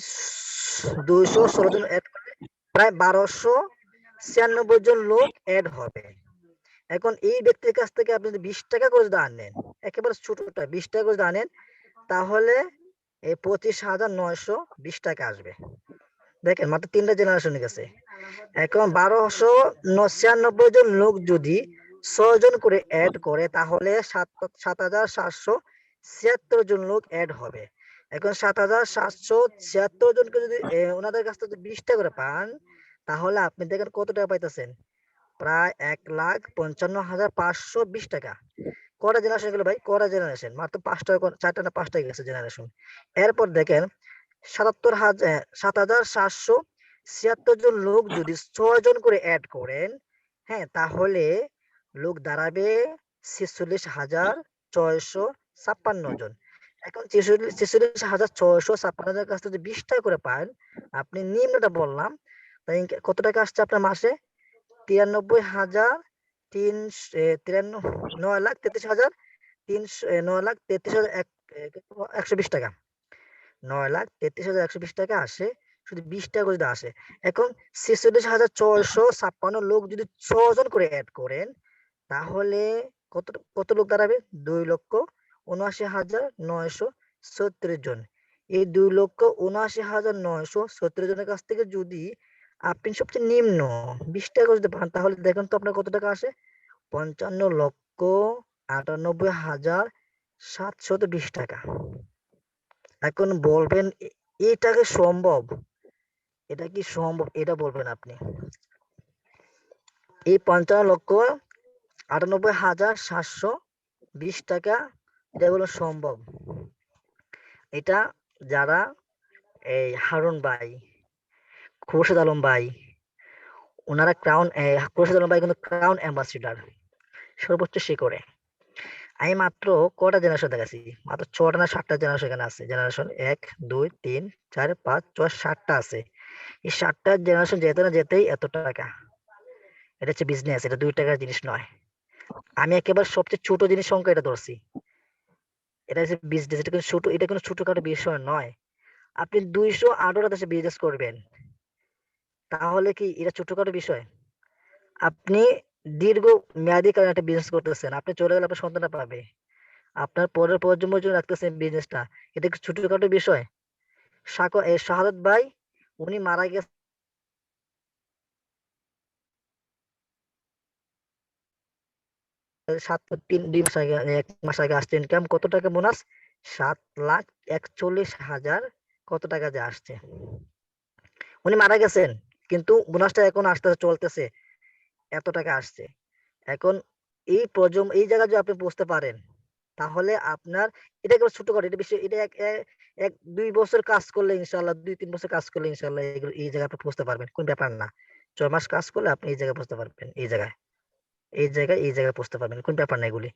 216 জন অ্যাড করে প্রায় 1296 জন লোক অ্যাড হবে। এখন এই ব্যক্তির কাছ থেকে আপনি যদি 20 টাকা করে যদি আনেন, একেবারে ছোটটা 20 টাকা করে যদি আনেন, তাহলে এই 25,920 টাকা আসবে। দেখেন মাত্র 3টা জেনারেশন গেছে। এখন 1296 জন লোক যদি 6 জন করে অ্যাড করে তাহলে 7,776 জন লোক অ্যাড হবে। এখন 7,776 জনকে যদি ওনাদের কাছ থেকে 20 টাকা করে পান, তাহলে আপনি দেখেন কত টাকা পাইতেছেন, প্রায় 1,55,520 টাকা। কটা জেনারেশন গেল ভাই? কটা জেনারেশন? মাত্র 5টা, 4টা না 5টাই গেছে জেনারেশন। এরপর দেখেন 7,776 জন লোক যদি 6 জন করে অ্যাড করেন, হ্যাঁ, তাহলে লোক দাঁড়াবে 46,656 জন। এখন 46,656 কাছ থেকে 20 টাকা করে পান, আপনি নিম্নটা বললাম, তাই কত টাকা আসছে আপনার মাসে? 9,33,120 টাকা, 9,33,120 টাকা আসে, শুধু 20 টাকা করে যদি আসে। এখন 46,656 লোক যদি 6 জন করে অ্যাড করেন, তাহলে কত কত লোক দাঁড়াবে? 2,79,970 জন। এই 2,79,970 জনের কাছ থেকে যদি আপনি সবচেয়ে নিম্ন 20 টাকা করে যদি পান, তাহলে দেখেন তো আপনার কত টাকা আসে? 55,98,720 টাকা। এখন বলবেন এটা কি সম্ভব? এটা কি সম্ভব? এটা বলবেন আপনি। এই 55,98,720 টাকা, এটা হলো সম্ভব। এটা যারা এই হারুন ভাই, খোরশেদ আলম ভাই, ওনারা খোরশেদ আলম ভাই কিন্তু ক্রাউন অ্যাম্বাসিডার, সর্বোচ্চ শিখরে। আমি মাত্র কটা জেনারেশন দেখাচ্ছি? মাত্র 6টা না 7টা জেনারেশন এখানে আছে। জেনারেশন 1, 2, 3, 4, 5, 6, 7টা আছে। এই 7টা জেনারেশন যেতে না যেতেই এত টাকা। এটা হচ্ছে বিজনেস, এটা 2 টাকার জিনিস নয়। আমি একেবারে সবচেয়ে ছোট জিনিস সংখ্যা এটা ধরছি। এটা হচ্ছে বিজনেস, এটা কিন্তু ছোট, এটা কোনো ছোটখাটো বিষয় নয়। আপনি 218টা দেশে বিজনেস করবেন, তাহলে কি এটা ছোটখাটো বিষয়? আপনি দীর্ঘ মেয়াদী কালীন একটা বিজনেস করতেছেন, আপনি চলে গেলে আপনার সন্তানরা পাবে, আপনার পরের প্রজন্মের জন্য রাখতেছেন বিজনেসটা, এটা কি ছোটখাটো বিষয়? শাহাদাত ভাই উনি মারা গেছে 2 মাস আগে, 1 মাস আগে আসছে। ইনকাম কত টাকা? বোনাস 7,41,000 কত টাকা যে আসছে। উনি মারা গেছেন, কিন্তু বোনাসটা এখন আসতেছে, চলতেছে, এত টাকা আসছে। এখন এই জায়গায় যদি আপনি বুঝতে পারেন, তাহলে আপনার এটা কেবল ছোটখাটো, এটা বেশি, এটা 1-2 বছর কাজ করলে ইনশাআল্লাহ, 2-3 বছর কাজ করলে ইনশাআল্লাহ এই জায়গায় আপনি বুঝতে পারবেন, কোন ব্যাপার না। 6 মাস কাজ করলে আপনি এই জায়গায় বুঝতে পারবেন, এই জায়গায় বুঝতে পারবেন, কোন ব্যাপার না এগুলি।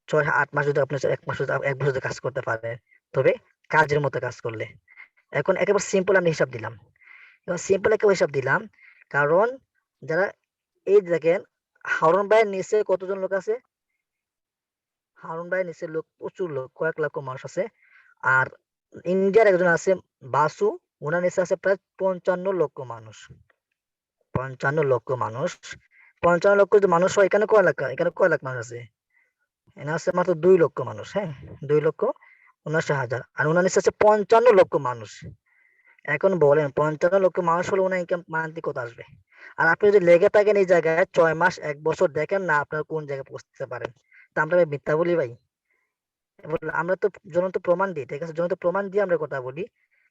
6-8 মাস যদি আপনি 1 মাস যদি 1 বছর যদি কাজ করতে পারেন, তবে কাজের মতো কাজ করলে। এখন একেবারে সিম্পল আমি হিসাব দিলাম। এবং সিম্পল একটা হিসাব দিলাম, কারণ যারা এই দেখেন হারুন ভাইয়ের নিচে কতজন লোক আছে? হারুন ভাইয়ের নিচে লোক প্রচুর লোক, কয়েক লক্ষ মানুষ আছে। আর ইন্ডিয়ার একজন আছে বাসু, ওনার নিচে আছে প্রায় 55 লক্ষ মানুষ। 55 লক্ষ মানুষ, 55 লক্ষ যদি মানুষ হয়, এখানে কয় লাখ, এখানে কয় লাখ মানুষ আছে? এখানে আছে মাত্র 2 লক্ষ মানুষ। হ্যাঁ, 2,79,000। আর ওনার নিচে আছে 55 লক্ষ মানুষ। এখন বলেন 55 লক্ষ মানুষ হলে ওনার ইনকাম মান্থলি কত আসবে? আর আপনি যদি লেগে থাকেন এই জায়গায় 6 মাস 1 বছর, দেখেন না আপনার কোন জায়গায় পৌঁছতে পারেন। তা আমরা ভাই মিথ্যা বলি ভাই? আমরা তো জ্বলন্ত প্রমাণ দিই, ঠিক আছে? জ্বলন্ত প্রমাণ দিয়ে আমরা কথা বলি,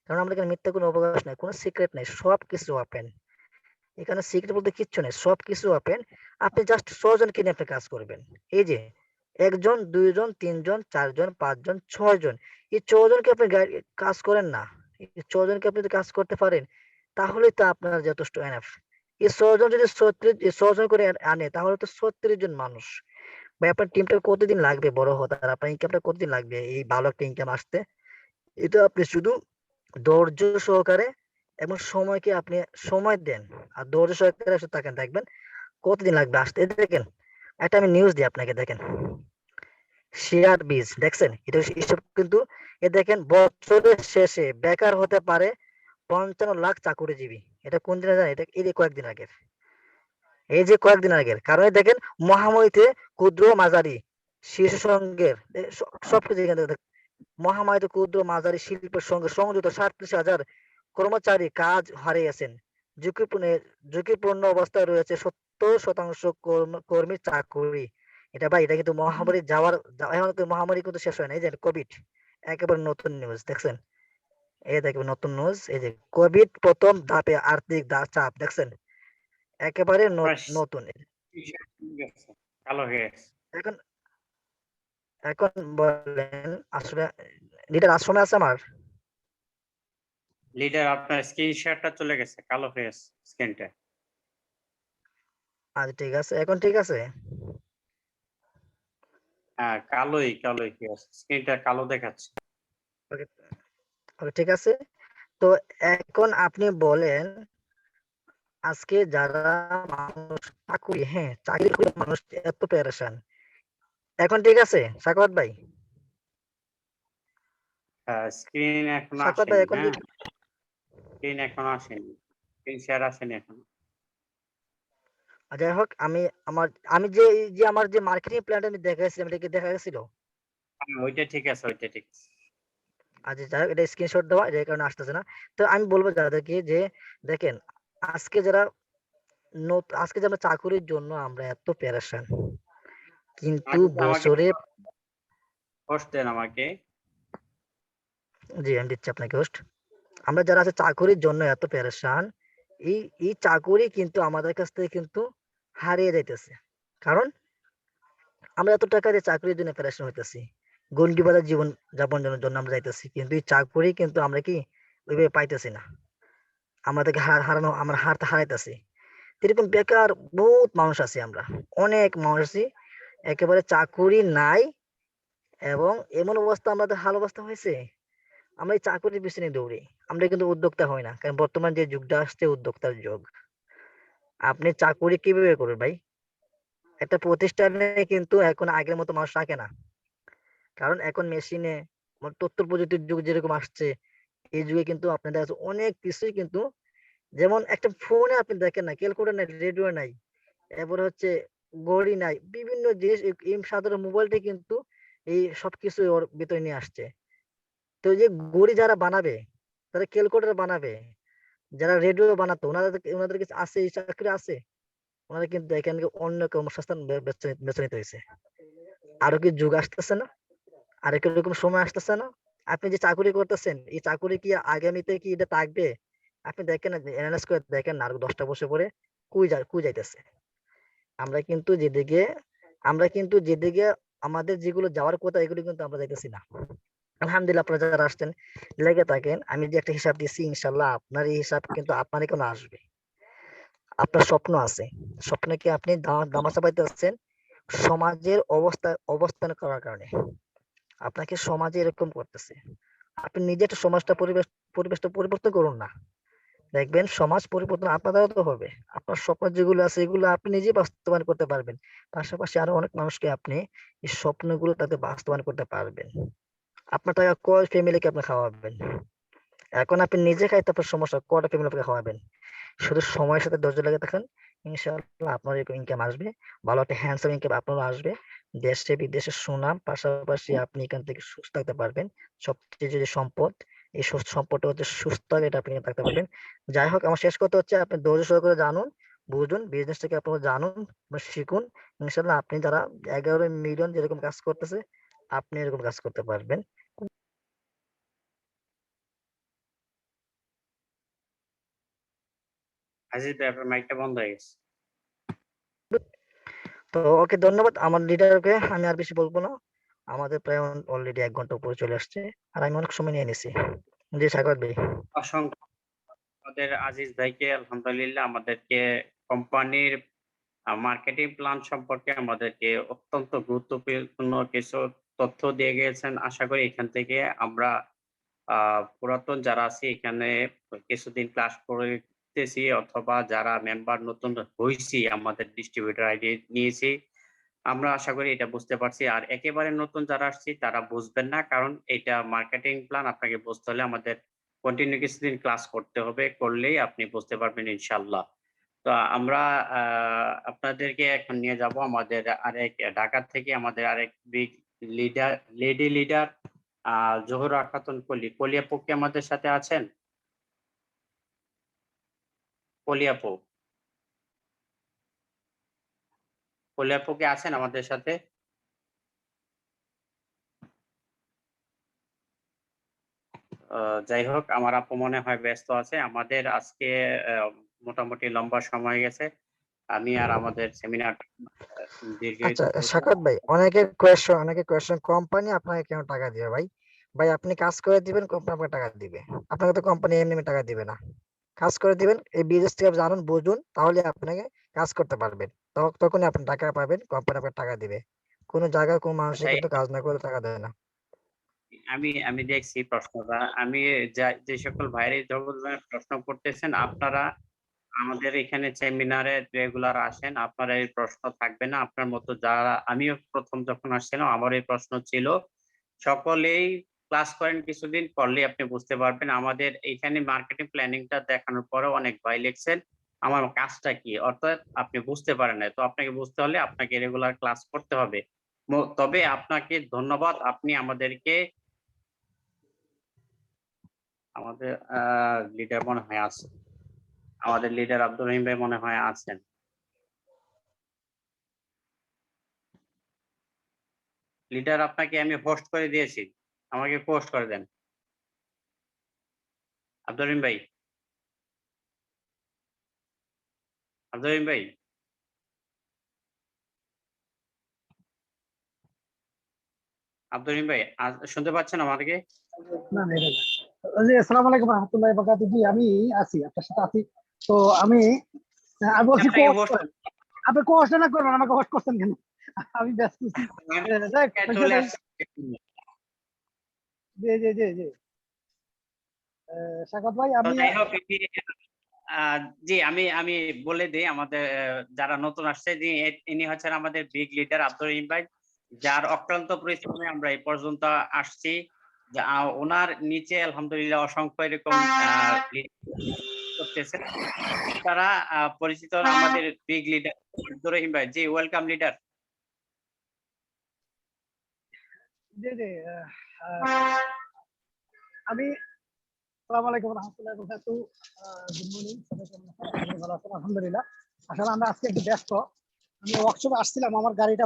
কারণ আমরা এখানে মিথ্যা কোনো অবকাশ নাই, কোনো সিক্রেট নাই, সবকিছু ওপেন। এখানে সিক্রেট বলতে কিচ্ছু নেই, সবকিছু ওপেন। আপনি জাস্ট 6 জনকে নিয়ে আপনি কাজ করবেন। এই যে 1 জন, 2 জন, 3 জন, 4 জন, 5 জন, 6 জন, এই 6 জনকে আপনি কাজ করেন না, এই 6 জনকে আপনি যদি কাজ করতে পারেন, তাহলেই তো আপনার যথেষ্ট এনাফ। এই 6 জন যদি 6 জন করে আনে তাহলে তো 36 জন মানুষ। ভাই আপনার টিমটা কতদিন লাগবে বড় হতে? আর আপনার ইনকামটা কতদিন লাগবে এই ভালো একটা ইনকাম আসতে? এটা আপনি শুধু ধৈর্য সহকারে এবং সময়কে আপনি সময় দেন। আর ধৈর্য সহকারে শুধু তাকান, দেখবেন কতদিন লাগবে আসতে। এই দেখেন, একটা আমি নিউজ দিই আপনাকে, দেখেন। শেয়ার বীজ দেখছেন? এটা এসব কিন্তু দেখেন বছরের শেষে বেকার হতে পারে ৫৫ লাখ চাকুরিজীবী। এটা কোন দিনে জানেন? এটা এই যে কয়েকদিন আগের। এই যে কয়েকদিন আগের। কারণ এই দেখেন মহামারীতে ক্ষুদ্র মাঝারি শিশু সংঘের সবকিছু এখানে মহামারীতে ক্ষুদ্র মাঝারি শিল্পের সঙ্গে সংযুক্ত ৩৭,০০০ কর্মচারী কাজ হারিয়েছেন। ঝুঁকিপূর্ণ অবস্থায় রয়েছে ৭০% কর্মীর চাকুরি। এটা ভাই, এটা কিন্তু মহামারী এখন কিন্তু মহামারী কিন্তু শেষ হয় না। এই যে কোভিড, একেবারে নতুন নিউজ দেখছেন? এই দেখবেন নতুন নিউজ, এই যে কোভিড প্রথম ধাপে আর্থিক চাপ দেখছেন? একেবারে আপনার নতুন। t-shirt চলে গেছে, কালো হয়ে গেছে। এখন এখন বলেন আসলে লিডার আশ্রমে আছে আমার? লিডার আপনার স্ক্রিন শেয়ারটা চলে গেছে, কালো হয়ে গেছে স্ক্রিনটা। আচ্ছা ঠিক আছে, এখন ঠিক আছে? হ্যাঁ, কালোই হয়ে গেছে, স্ক্রিনটা কালো দেখাচ্ছে। ওকে, ওকে ঠিক আছে। তো এখন আপনি বলেন, আজকে যারা মানুষ চাকরি করে মানুষ এত পেরেশান, এখন ঠিক আছে সাখাওয়াত ভাই? হ্যাঁ, স্ক্রিন এখনো সাখাওয়াত ভাই আসেনি। এখন হ্যাঁ, স্ক্রিন এখনো আসেনি, স্ক্রিন শেয়ার আসেনি এখনো। যাই হোক, আমি যে এই যে আমার যে মার্কেটিং প্ল্যানটা আমি দেখাইছিলাম, এটা কি দেখা গেছিল? হ্যাঁ, ওইটা ঠিক আছে, ওইটা ঠিক আছে। আচ্ছা যাই হোক, এটা স্ক্রিনশট দেওয়া, এই কারণে আসতেছে না। তো আমি বলবো যাদেরকে যে দেখেন, আজকে যারা আজকে যে আমরা চাকুরির জন্য আমরা এত পেরেশান, কিন্তু আগে আমাকে বছরে হোস্ট দেন আমাকে। জি আমি দিচ্ছি আপনাকে হোস্ট। আমরা যারা আছে চাকুরির জন্য এত পেরেশান, এই চাকুরি কিন্তু আমাদের কাছ থেকে কিন্তু হারিয়ে যাইতেছে। কারণ আমরা এত টাকা দিয়ে চাকরির জন্য পেরেশান হইতেছি, গন্ডিবাজার জীবন যাপনের জন্য আমরা যাইতেছি, কিন্তু এই চাকুরি কিন্তু আমরা কি ওইভাবে পাইতেছি না। আমাদেরকে আমরা হারতে হারাইতেছি। এরকম বেকার বহুত মানুষ আছি আমরা, অনেক মানুষ আছি একেবারে চাকুরি নাই। এবং এমন অবস্থা, আমাদের হাল অবস্থা হয়েছে, আমরা এই চাকরির পিছনে দৌড়ি, আমরা কিন্তু উদ্যোক্তা হই না। কারণ বর্তমান যে যুগটা আসছে উদ্যোক্তার যুগ। আপনি চাকুরি কিভাবে করবেন ভাই? একটা প্রতিষ্ঠানে কিন্তু এখন আগের মতো মানুষ রাখে না। কারণ এখন মেশিনে তথ্য প্রযুক্তির যুগ যেরকম আসছে, এই যুগে কিন্তু আপনাদের কাছে অনেক কিছুই কিন্তু, যেমন একটা ফোনে আপনি দেখেন না, ক্যালকুলেটর নাই, রেডিও নাই, এরপরে হচ্ছে ঘড়ি নাই, বিভিন্ন জিনিস এই সাধারণ মোবাইলটা কিন্তু এই সবকিছু ওর ভিতরে নিয়ে আসছে। তো এই যে ঘড়ি যারা বানাবে, তারা ক্যালকুলেটর বানাবে, যারা রেডিও বানাতো ওনাদের কাছে আছে, এই চাকরি আছে, ওনারা কিন্তু এখানে অন্য কর্মসংস্থান বেছে নিতে হয়েছে। আরো কি যুগ আসতেছে না? আর এরকম সময় আসতেছে না? আপনি যে চাকুরি করতেছেন, এই চাকুরি কি আগামীতে কি এটা থাকবে? আপনি দেখেন না, এনালাইজ করে দেখেন না, আরো ১০টা বছর পরে কই যাইতেছে। আমরা কিন্তু যেদিকে আমাদের যেগুলো যাওয়ার কথা, এগুলো কিন্তু আমরা যাইতেছি না। আলহামদুলিল্লাহ, আপনারা যারা আসছেন লেগে থাকেন। আমি যে একটা হিসাব দিচ্ছি, ইনশাল্লাহ আপনার এই হিসাব কিন্তু আপনারই কোনো আসবে। আপনার স্বপ্ন আছে, স্বপ্নে কি আপনি দামাচা পাইতেছেন সমাজের অবস্থান করার কারণে। আপনাকে সমাজে এরকম করতেছে, আপনি নিজে একটা পরিবেশটা পরিবর্তন করুন না, দেখবেন সমাজ পরিবর্তন আপনার দ্বারা তো হবে। আপনার স্বপ্ন যেগুলো আছে এগুলো আপনি নিজেই বাস্তবায়ন করতে পারবেন, পাশাপাশি আরো অনেক মানুষকে আপনি এই স্বপ্নগুলো তাদের বাস্তবায়ন করতে পারবেন। আপনার টাকা কয় ফ্যামিলিকে আপনি খাওয়াবেন? এখন আপনি নিজে খাইতে আপনার সমস্যা, কয়টা ফ্যামিলি আপনাকে খাওয়াবেন? শুধু সময়ের সাথে ধৈর্য লাগে থাকেন, ইনশাআল্লাহ আপনার এরকম ইনকাম আসবে, ভালো একটা হ্যান্ডসাম ইনকাম আপনারও আসবে। দেশে বিদেশে সুনাম, পাশাপাশি আপনি এখান থেকে সুস্থ থাকতে পারবেন। সবচেয়ে যে সম্পদ, এই সম্পদটা হচ্ছে সুস্থ, এটা আপনি থাকতে পারবেন। যাই হোক, আমার শেষ কথা হচ্ছে, আপনি ধৈর্য সহকারে জানুন, বুঝুন, বিজনেসটাকে আপনারা জানুন, শিখুন। ইনশাআল্লাহ আপনি যারা 11 মিলিয়ন যেরকম কাজ করতেছে, আপনি এরকম কাজ করতে পারবেন। আজিজ ভাই, আপনার মাইকটা বন্ধ হয়ে গেছে। তো ওকে, ধন্যবাদ আমার লিডারকে, আমি আর বেশি বলবো না। আমাদের প্রায় অলরেডি ১ ঘন্টা উপরে চলে আসছে, আর আমি অনেক সময় নিয়ে নিছি। জি সাগর ভাই। অসংখ্য আমাদের আজিজ ভাইকে আলহামদুলিল্লাহ আমাদেরকে কোম্পানির মার্কেটিং প্ল্যান সম্পর্কে আমাদেরকে অত্যন্ত গুরুত্বপূর্ণ কিছু তথ্য দিয়ে গিয়েছেন। আশা করি এখান থেকে আমরা পুরাতন যারা আছি এখানে কিছুদিন ক্লাস করতেছি অথবা যারা মেম্বার নতুন হইছি আমাদের ডিস্ট্রিবিউটর আইডি নিয়েছি, আমরা আশা করি এটা বুঝতে পারছি। আর একেবারে নতুন যারা আসছি তারা বুঝবেন না, কারণ এটা মার্কেটিং প্ল্যান আপনাকে বুঝতে হলে আমাদের কন্টিনিউ কিছুদিন ক্লাস করতে হবে, করলেই আপনি বুঝতে পারবেন ইনশাআল্লাহ। তো আমরা আপনাদেরকে এখন নিয়ে যাব আমাদের আরেক ঢাকা থেকে আমাদের আরেক big leader, lady leader Zohra Khatun কলি। কলি আপু কি আমাদের সাথে আছেন? কলি আপু, কলি আপু কি আছেন আমাদের সাথে? যাই হোক, আমার আপু মনে হয় ব্যস্ত আছে। আমাদের আজকে মোটামুটি লম্বা সময় গেছে, আমি আর আমাদের সেমিনার দীর্ঘায়িত আচ্ছা করব না। সাকাত ভাই, অনেকে কোয়েশ্চন কোম্পানি আপনাকে কেন টাকা দিবে ভাই? ভাই আপনি কাজ করে দিবেন, কোম্পানি আপনাকে টাকা দিবে। আপনাকে তো কোম্পানি এমনি এমনি টাকা দিবে না। কাজ করে দিবেন, এই বিজনেস থেকে জানুন বুঝুন, তাহলে আপনাকে কাজ করতে পারবেন। তখনই আপনি টাকা পাবেন, কোম্পানি আপনাকে টাকা দিবে। কোনো জায়গায় কোনো মানুষের আচ্ছা, কিন্তু কাজ না করে টাকা দেয় না। আমি আমি দেখছি প্রশ্নটা। আমি যে সকল ভাইরা এই ধরনের প্রশ্ন করতেছেন, আপনারা আমাদের এখানে সেমিনারে রেগুলার আসেন, আপনার এই প্রশ্ন থাকবে না। আপনার মতো যারা, আমিও প্রথম যখন আসছিলাম আমার এই প্রশ্ন ছিল। সকলেই ক্লাস করেন, কিছুদিন করলে আপনি বুঝতে পারবেন। আমাদের এইখানে মার্কেটিং প্ল্যানিংটা দেখানোর পরেও অনেক ভাই লিখছেন আমার কাজটা কি, অর্থাৎ আপনি বুঝতে পারেন না। তো আপনাকে বুঝতে হলে আপনাকে রেগুলার ক্লাস করতে হবে। তবে আপনাকে ধন্যবাদ, আপনি আমাদেরকে, আমাদের লিডার মনে হয় আছে, আমাদের লিডার আব্দুর রহিম ভাই মনে হয় আছেন। লিডার আপনাকে আমি হোস্ট করে দিয়েছি, আমাকে পোস্ট করে দেন আব্দুর রহিম ভাই। আব্দুর রহিম ভাই, আব্দুর রহিম ভাই শুনতে পাচ্ছেন আমাদেরকে? না না এটা না। জি আসসালামু আলাইকুম রাহমাতুল্লাহি ওয়া বারাকাতুহু। জি আমি আছি, আপনার সাথে আছি। তো আমি বলছি আপনাকে কোর্স হোস্ট আপনি কোর্স না করবেন, আমাকে হোস্ট করছেন কেন? আমি ব্যস্ত আছি। যাক, চলে বিষয়টা- আসছে। জি জি জি জি সাকাত ভাই, তো আমি যাই হোক, জি আমি আমি বলে দিই আমাদের যারা নতুন আসছে, যে ইনি হচ্ছেন আমাদের বিগ লিডার আব্দুর রহিম ভাই, যার অক্লান্ত পরিশ্রমে আমরা এই পর্যন্ত আসছি। ওনার নিচে আলহামদুলিল্লাহ অসংখ্য এরকম lead করতেছে। তারা পরিচিত আমাদের বিগ লিডার আব্দুর রহিম ভাই। জি ওয়েলকাম লিডার। জি জি আমি আসসালামু আলাইকুম রাহমাতুল্লাহি ওয়া বারাকাতুহু। গুড মর্নিং, সবাই কেমন আছেন? আমি ভালো আছি আলহামদুলিল্লাহ। আসলে আমরা আজকে একটু ব্যস্ত। আমি ওয়ার্কশপে আসছিলাম, আমার গাড়িটা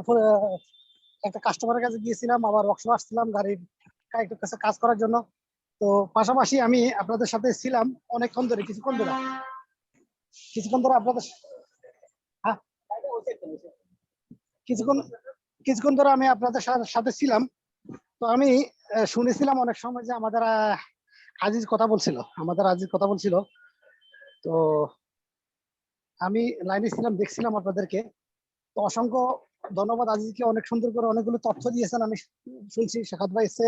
একটা কাস্টমারের কাছে গিয়েছিলাম, আবার ওয়ার্কশপে আসছিলাম গাড়ির একটু কাছে কাজ করার জন্য। তো পাশাপাশি আমি আপনাদের সাথে ছিলাম অনেকক্ষণ ধরে, কিছুক্ষণ ধরে আপনাদের হ্যাঁ, কিছুক্ষণ কিছুক্ষণ ধরে আমি আপনাদের সাথে ছিলাম। তো আমি শুনেছিলাম অনেক সময় যে আমাদের আজিজ কথা বলছিল। তো আমি লাইনে ছিলাম, দেখছিলাম আপনাদেরকে। তো অসংখ্য ধন্যবাদ আজিজকে, অনেক সুন্দর করে অনেকগুলো তথ্য দিয়েছেন। আমি শুনছি সাখাত ভাই এসছে,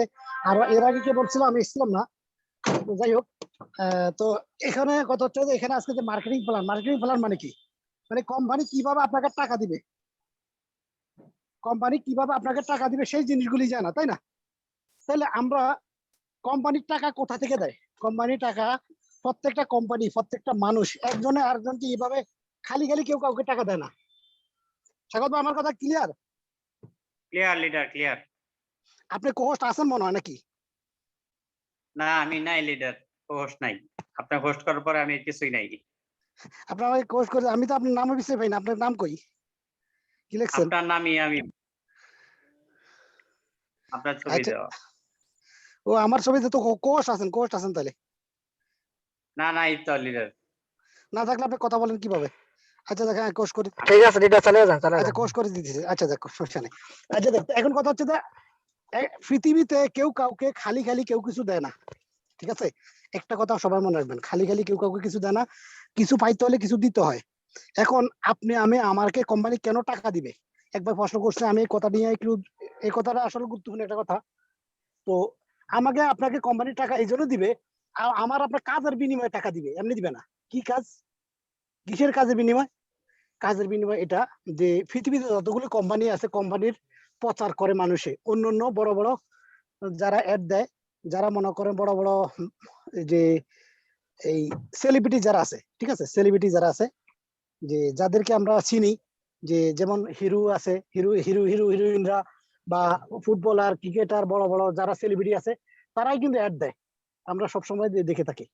আর এর আগে কে বলছিল আমি এসেছিলাম না। তো যাই হোক, তো এখানে কথা হচ্ছে যে এখানে আজকে যে মার্কেটিং প্ল্যান মানে কি, মানে কোম্পানি কিভাবে আপনাকে টাকা দিবে, সেই জিনিসগুলি জানা, তাই না? তাহলে আমরা কোম্পানির টাকা কোথা থেকে দেয়? কোম্পানির টাকা প্রত্যেকটা মানুষ একজনে আরেকজনকে এইভাবে খালি কেউ কাউকে টাকা দেয় না। স্বাগত ভাই, আমার কথা ক্লিয়ার? Clear leader, clear. আপনি কোহোস্ট আছেন মনে হয় নাকি? না আমি নাই লিডার, হোস্ট নাই। আপনার হোস্ট করার পরে আমি কিছুই নাই। আপনার আমাকে কোর্স করে, আমি তো আপনার নামও বিষয় পাই না। আপনার নাম কই, কি লিখছেন? আপনার নামই আমি, আপনার ছবি আচ্ছা, দেওয়া। ও আমার ছবিতে তো কোর্স আছেন তাহলে। না না, এই তো লিডার। না থাকলে আপনি কথা বলেন কিভাবে? আচ্ছা দেখ, কোর্স করে, ঠিক আছে লিডার, চালিয়ে যান। আচ্ছা কোর্স করে দিতেছে। আচ্ছা দেখ, সমস্যা নেই। আচ্ছা দেখ, এখন কথা হচ্ছে যে পৃথিবীতে কেউ কাউকে খালি কেউ কিছু দেয় না, ঠিক আছে? একটা কথা সবাই মনে রাখবেন, খালি খালি কেউ কাউকে কিছু দেয় না, কিছু পাইতে হলে কিছু দিতে হয়। এখন আপনি আমাকে কোম্পানি কেন টাকা দিবে, একবার প্রশ্ন করছে, আমি এই কথা নিয়ে একটু, এই কথাটা আসলে গুরুত্বপূর্ণ একটা কথা। তো আমাকে আপনাকে কোম্পানি টাকা এই জন্য দিবে, আমার আপনার কাজের বিনিময়ে টাকা দিবে, এমনি দিবে না। কি কাজ, কিসের কাজের বিনিময়? কাজের বিনিময় এটা যে পৃথিবীতে যতগুলো কোম্পানি আছে, কোম্পানির প্রচার করে মানুষে, অন্য বড় বড় যারা অ্যাড দেয়, যারা মনে করেন বড় বড় যে এই সেলিব্রিটি যারা আছে, ঠিক আছে, সেলিব্রিটি যারা আছে, যে যাদেরকে আমরা চিনি, যে যেমন হিরো আছে, হিরোইনরা, বা ফুটবলার, ক্রিকেটার, বড় বড় যারা সেলিব্রিটি আছে, তারাই কিন্তু অ্যাড দেয়, আমরা সবসময় দেখে থাকি।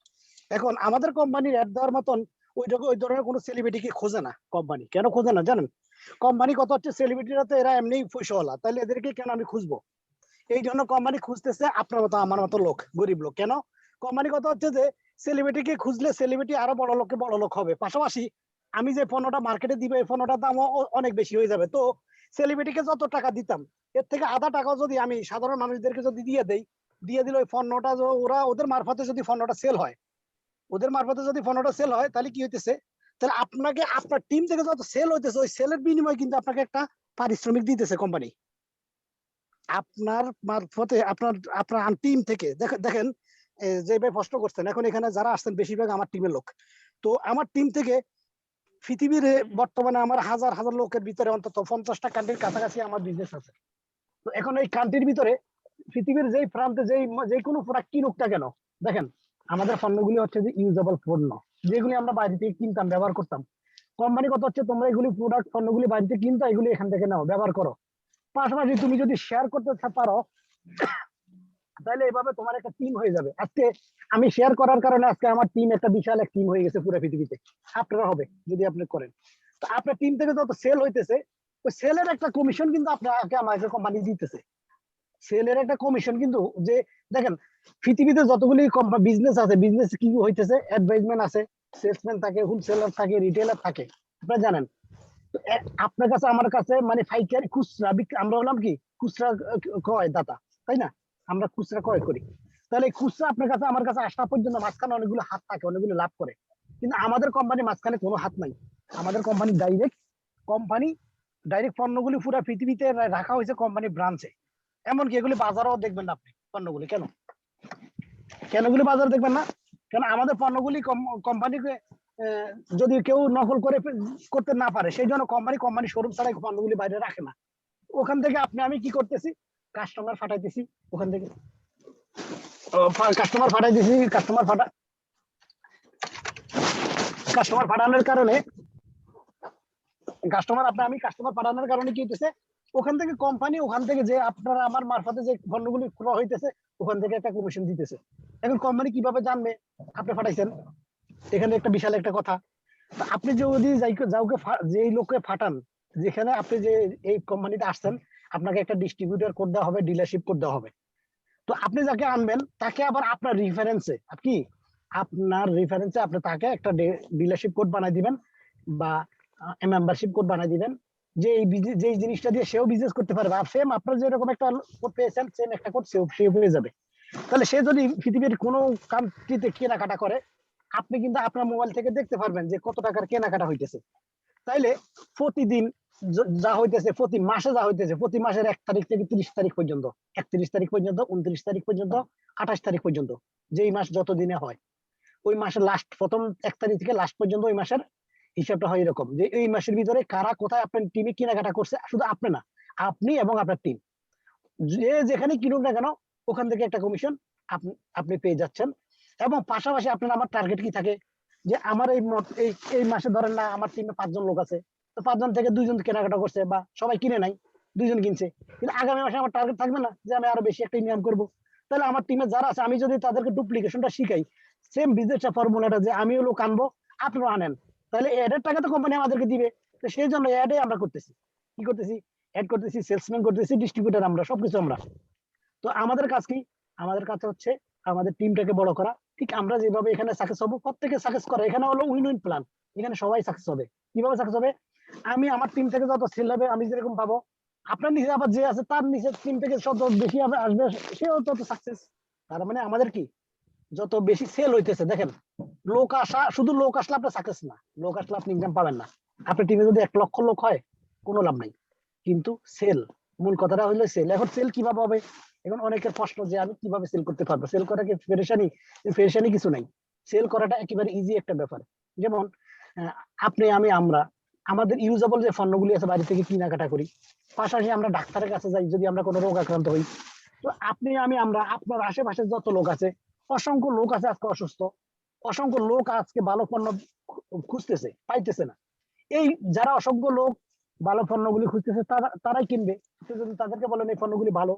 এখন আমাদের কোম্পানির অ্যাড দেওয়ার মতন ওই ধরনের কোনো সেলিব্রিটিকে খোঁজে না কোম্পানি। কেন খোঁজে না জানেন? কোম্পানি কত হচ্ছে, সেলিব্রিটিরা তো এরা এমনি পয়সাওয়ালা, তাহলে এদেরকে কেন আমি খুঁজবো? এই জন্য কোম্পানি খুঁজতেছে আপনার মতো আমার মতো লোক, গরিব লোক। কেন কোম্পানি কত হচ্ছে যে সেলিব্রিটিকে খুঁজলে সেলিব্রিটি আরো বড় লোক হবে, পাশাপাশি আমি যে পণ্যটা মার্কেটে দিব এই পণ্যটার দামও অনেক বেশি হয়ে যাবে। তো সেলিব্রিটিকে যত টাকা দিতাম এর থেকে আধা টাকাও যদি আমি সাধারণ মানুষদেরকে যদি দিয়ে দিলে ওই পণ্যটা ওরা ওদের মারফতে যদি পণ্যটা সেল হয়, তাহলে কি হইতেছে, তাহলে আপনাকে আপনার টিম থেকে যত সেল হইতেছে ওই সেলের বিনিময়ে কিন্তু আপনাকে একটা পারিশ্রমিক দিতেছে কোম্পানি আপনার মারফতে, আপনার টিম থেকে। দেখেন যে ভাই প্রশ্ন করছেন, এখন এখানে যারা আসছেন বেশিরভাগ আমার টিমের লোক। তো আমার টিম থেকে পৃথিবীর বর্তমানে আমার হাজার হাজার লোকের ভিতরে অন্তত 50টা কান্ট্রির কাছাকাছি আমার বিজনেস আছে। তো এখন এই কান্ট্রির ভিতরে পৃথিবীর যেই প্রান্তে যে কোনো প্রোডাক্ট কিনুক না কেন, দেখেন আমাদের পণ্যগুলি হচ্ছে যে ইউজেবল পণ্য, যেগুলি আমরা বাইরে থেকে কিনতাম, ব্যবহার করতাম। কোম্পানি কত হচ্ছে, তোমরা এগুলি প্রোডাক্ট পণ্যগুলি বাড়িতে কিনতো, এগুলি এখান থেকে নাও, ব্যবহার করো। পাশাপাশি তুমি যদি শেয়ার করতে পারো তাহলে এভাবে তোমার একটা টিম হয়ে যাবে। আজকে আমি শেয়ার করার কারণে আজকে আমার টিম একটা বিশাল এক টিম হয়ে গেছে পুরো পৃথিবীতে। আপনারা হবে যদি আপনি করেন। তো আপনার টিম থেকে যত সেল হইতেছে ওই সেলের একটা কমিশন কিন্তু আপনাকে আমাকে কোম্পানি দিতেছে। সেলের একটা কমিশন কিন্তু, যে দেখেন পৃথিবীতে যতগুলি বিজনেস আছে, বিজনেস কি হইতেছে, অ্যাডভাইজমেন্ট আছে, সেলসম্যান থাকে, হোলসেলার থাকে, রিটেলার থাকে, আপনারা জানেন। তো আপনার কাছে আমার কাছে মানে পাইকারি খুচরা আমরা হলাম কি খুচরা ক্রয় দাতা, তাই না? আমরা খুচরা ক্রয় করি। তাহলে এই খুচরা আপনার কাছে আমার কাছে আসা পর্যন্ত মাঝখানে অনেকগুলো হাত থাকে, অনেকগুলো লাভ করে। কিন্তু আমাদের কোম্পানি মাঝখানে কোনো হাত নাই। আমাদের কোম্পানি ডাইরেক্ট পণ্যগুলি পুরো পৃথিবীতে রাখা হয়েছে কোম্পানি ব্রাঞ্চে। এমনকি এগুলি বাজারও দেখবেন না আপনি পণ্যগুলি। কেন এগুলি বাজার দেখবেন না? কেন আমাদের পণ্যগুলি কোম্পানিকে যদি কেউ নকল করতে না পারে, সেই জন্য কোম্পানি শোরুম ছাড়া পণ্যগুলি বাইরে রাখে না। ওখান থেকে আমি কি করতেছি, কাস্টমার ফাটাইতেছি, ওখান থেকে কাস্টমার পাঠানোর কারণে আমি কাস্টমার পাঠানোর কারণে কি হইতেছে, ওখান থেকে কোম্পানি, ওখান থেকে যে আপনারা আমার মারফতে যে পণ্যগুলি ক্রয় হইতেছে ওখান থেকে একটা কমিশন দিতেছে। এখন কোম্পানি কিভাবে জানবে আপনি পাঠাইছেন? এখানে একটা বিশাল একটা কথা। আপনি যদি যেই লোককে ফাটান, যেখানে আপনি যে এই কোম্পানিতে আসছেন, আপনাকে একটা ডিস্ট্রিবিউটর কোড দেওয়া হবে, ডিলারশিপ কোড দেওয়া হবে। তো আপনি যাকে আনবেন তাকে আবার আপনার রিফারেন্সে আপনি তাকে একটা ডিলারশিপ কোড বানাই দিবেন বা মেম্বারশিপ কোড বানাই দিবেন, যে এই জিনিসটা দিয়ে সেও বিজনেস করতে পারবে। আর সেম আপনার যেরকম একটা কোড পেয়েছেন, সেম একটা কোড সেও পেয়ে যাবে। তাহলে সে যদি পৃথিবীর কোনো কান্ট্রিতে কেনাকাটা করে, আপনি কিন্তু আপনার মোবাইল থেকে দেখতে পারবেন যে কত টাকার কেনাকাটা হইতেছে। তাইলে প্রতিদিন যা হইতেছে, প্রতি মাসে যা হইতেছে, প্রতি মাসের 1 তারিখ থেকে 30 তারিখ পর্যন্ত, 31 তারিখ পর্যন্ত, 29 তারিখ পর্যন্ত, 28 তারিখ পর্যন্ত, যেই মাস যত দিনে হয়, ওই মাসের লাস্ট প্রথম 1 তারিখ থেকে লাস্ট পর্যন্ত ওই মাসের হিসাবটা হয় এরকম যে এই মাসের ভিতরে কারা কোথায় আপনার টিমে কেনাকাটা করছে। শুধু আপনি না, আপনি এবং আপনার টিম যে যেখানে কিনুক না কেন ওখান থেকে একটা কমিশন আপনি পেয়ে যাচ্ছেন। এবং পাশাপাশি আপনার আমার টার্গেট কি থাকে, যে আমার এই মাসে ধরেন না আমার টিমে 5 জন লোক আছে, তো 5 জন থেকে 2 জন কেনাকাটা করছে বা সবাই কিনে নাই, 2 জন কিনছে। কিন্তু আগামী মাসে আমার টার্গেট থাকবে না যে আমি আরো বেশি একটা ইনকাম করবো। তাহলে আমার টিমে যারা আছে আমি যদি তাদেরকে ডুপ্লিকেশনটা শিখাই, সেম বিজনেসটা ফর্মুলাটা যে আমিও লোক আনবো আপনারা আনেন, তাহলে এডের টাকা তো কোম্পানি আমাদেরকে দিবে। তো সেই জন্য এডে আমরা করতেছি, কি করতেছি, এড করতেছি, সেলসম্যান করতেছি, ডিস্ট্রিবিউটর, আমরা সবকিছু আমরা। তো আমাদের কাজ কি, আমাদের কাজ হচ্ছে আমাদের টিমটাকে বড় করা। ঠিক আমরা যেভাবে এখানে সাকসেস হবো, প্রত্যেকে সাকসেস করে, এখানে হলো উইন উইন প্ল্যান, এখানে সবাই সাকসেস হবে। কিভাবে সাকসেস হবে? আমি আমার টিম থেকে যত সেল হবে আমি যেরকম পাবো, আপনার নিচে আবার যে আছে তার নিচে টিম থেকে যত বেশি আসবে সেও তত সাকসেস। তার মানে আমাদের কি যত বেশি সেল হইতেছে, দেখেন লোক আসা, শুধু লোক আসলে আপনার সাকসেস না, লোক আসলে আপনি ইনকাম পাবেন না। আপনার টিমে যদি 1 লক্ষ লোক হয় কোনো লাভ নাই, কিন্তু সেল, মূল কথাটা হলো সেল। এখন সেল কিভাবে হবে? এখন অনেকের প্রশ্ন যে আমি কিভাবে সেল করতে পারবো, সেল করা কি পেরেশানি? পেরেশানি কিছু নাই, সেল করাটা একেবারে ইজি একটা ব্যাপার। যেমন আপনি, আমি, আমরা আমাদের ইউজেবল যে পণ্যগুলি আছে বাড়ি থেকে কেনাকাটা করি, পাশাপাশি আমরা ডাক্তারের কাছে যাই যদি আমরা কোনো রোগ আক্রান্ত হই। তো আপনি, আমি, আমরা, আপনার আশেপাশে যত লোক আছে, অসংখ্য লোক আছে আজকে অসুস্থ, অসংখ্য লোক আজকে ভালো পণ্য খুঁজতেছে, পাইতেছে না। এই যারা অসংখ্য লোক ভালো পণ্যগুলি খুঁজতেছে তারাই কিনবে। আপনি যদি তাদেরকে বলেন এই পণ্যগুলি ভালো,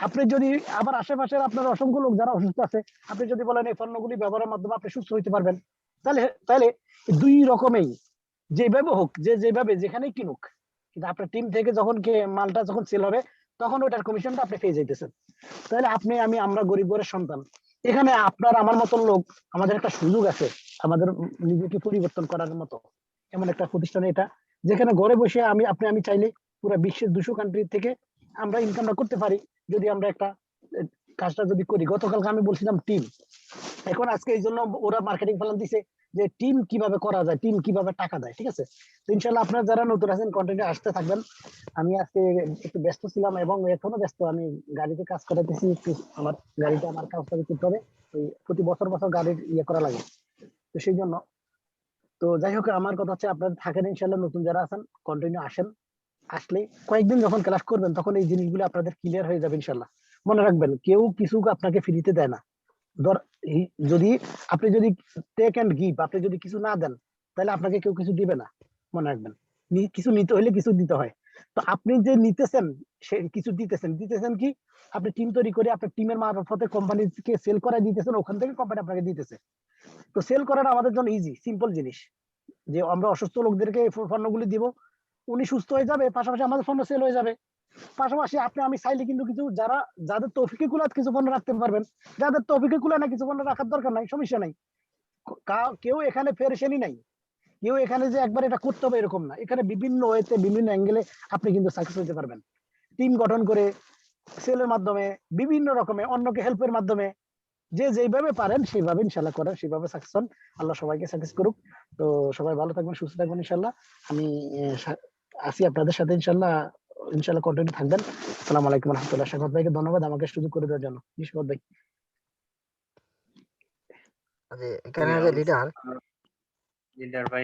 আপনি যদি আবার আশেপাশের আপনার অসংখ্য লোক যারা অসুস্থ আছে, আপনি যদি বলেন এই পণ্যগুলি ব্যবহারের মাধ্যমে আপনি সুস্থ হইতে পারবেন, তাহলে তাহলে দুই রকমেই যেভাবে হোক, যে যেভাবে যেখানেই কিনুক, কিন্তু আপনার টিম থেকে যখন মালটা যখন সেল হবে তখন ওটার কমিশনটা আপনি পেয়ে যাইতেছেন। তাহলে আপনি, আমি, আমরা গরিব ঘরের সন্তান, এখানে আপনার আমার মতন লোক, আমাদের একটা সুযোগ আছে আমাদের নিজেকে পরিবর্তন করার মতো এমন একটা প্রতিষ্ঠান এটা, যেখানে ঘরে বসে আমি চাইলে পুরো বিশ্বের 200 কান্ট্রি থেকে আমরা ইনকামটা করতে পারি যদি আমরা একটা কাজটা যদি করি। গতকালকে আমি বলছিলাম টিম, এখন আজকে এই জন্য ওরা মার্কেটিং প্ল্যান দিছে যে টিম কিভাবে করা যায়, টিম কিভাবে টাকা দেয়, ঠিক আছে? তো ইনশাল্লাহ আপনারা যারা নতুন আছেন কন্টেন্টে আসতে থাকবেন। আমি আজকে একটু ব্যস্ত ছিলাম এবং এখনো ব্যস্ত, আমি গাড়িতে কাজ করাতেছি, একটু আমার গাড়িটা আমার কাজটা করতে হবে, ওই প্রতি বছর বছর গাড়ির করা লাগে, তো সেই জন্য। তো যাই হোক, আমার কথা হচ্ছে আপনারা থাকেন ইনশাল্লাহ, নতুন যারা আছেন কন্টিনিউ আসেন, আসলে কয়েকদিন যখন ক্লাস করবেন তখন এই জিনিসগুলো আপনাদের ক্লিয়ার হয়ে যাবে ইনশাল্লাহ। মনে রাখবেন কেউ কিছু আপনাকে ফ্রিতে দেয় না। যদি আপনি যদি টেক এন্ড গিভ, আপনি যদি কিছু না দেন তাহলে আপনাকে কেউ কিছু দিবে না, মনে রাখবেন। কিছু নিতে হলে কিছু দিতে হয়। তো আপনি যে নিতেছেন, সে কিছু দিতেছেন কি আপনি টিম তৈরি করে আপনার টিমের মারফতে কোম্পানিকে সেল করাই দিতেছেন, ওখান থেকে কোম্পানি আপনাকে দিতেছে। তো সেল করাটা আমাদের জন্য ইজি সিম্পল জিনিস, যে আমরা অসুস্থ লোকদেরকে পণ্যগুলি দিব, উনি সুস্থ হয়ে যাবে, পাশাপাশি আমাদের পণ্য সেল হয়ে যাবে। পাশাপাশি আপনি আমি চাইলে কিন্তু কিছু যাদের তৌফিকে কুলাত কিছু পণ্য রাখতে পারবেন, যাদের তৌফিকে কুলায় না কিছু পণ্য রাখার দরকার নাই, সমস্যা নাই। কেউ এখানে পেরেশানি নাই, কেউ এখানে যে একবার এটা করতে হবে এরকম না, এখানে বিভিন্ন ওয়েতে বিভিন্ন অ্যাঙ্গেলে আপনি কিন্তু সাকসেস হতে পারবেন। টিম গঠন করে, সেলের মাধ্যমে, বিভিন্ন রকমে অন্যকে হেল্পের মাধ্যমে, যে যেভাবে পারেন সেইভাবে ইনশাল্লাহ করেন, সেইভাবে সাকসেস হন। আল্লাহ সবাইকে সাকসেস করুক। তো সবাই ভালো থাকবেন, সুস্থ থাকবেন ইনশাল্লাহ। আমি আসি আপনাদের সাথে ইনশাল্লাহ, ইনশাল্লাহ কন্টিনিউ থাকবেন। আসসালামু আলাইকুম রহমতুল্লাহ। শাহাদ ভাইকে ধন্যবাদ আমাকে সুযোগ করে দেওয়ার জন্য। জি শাহাদ ভাই। এখানে যে লিডার লিডার ভাই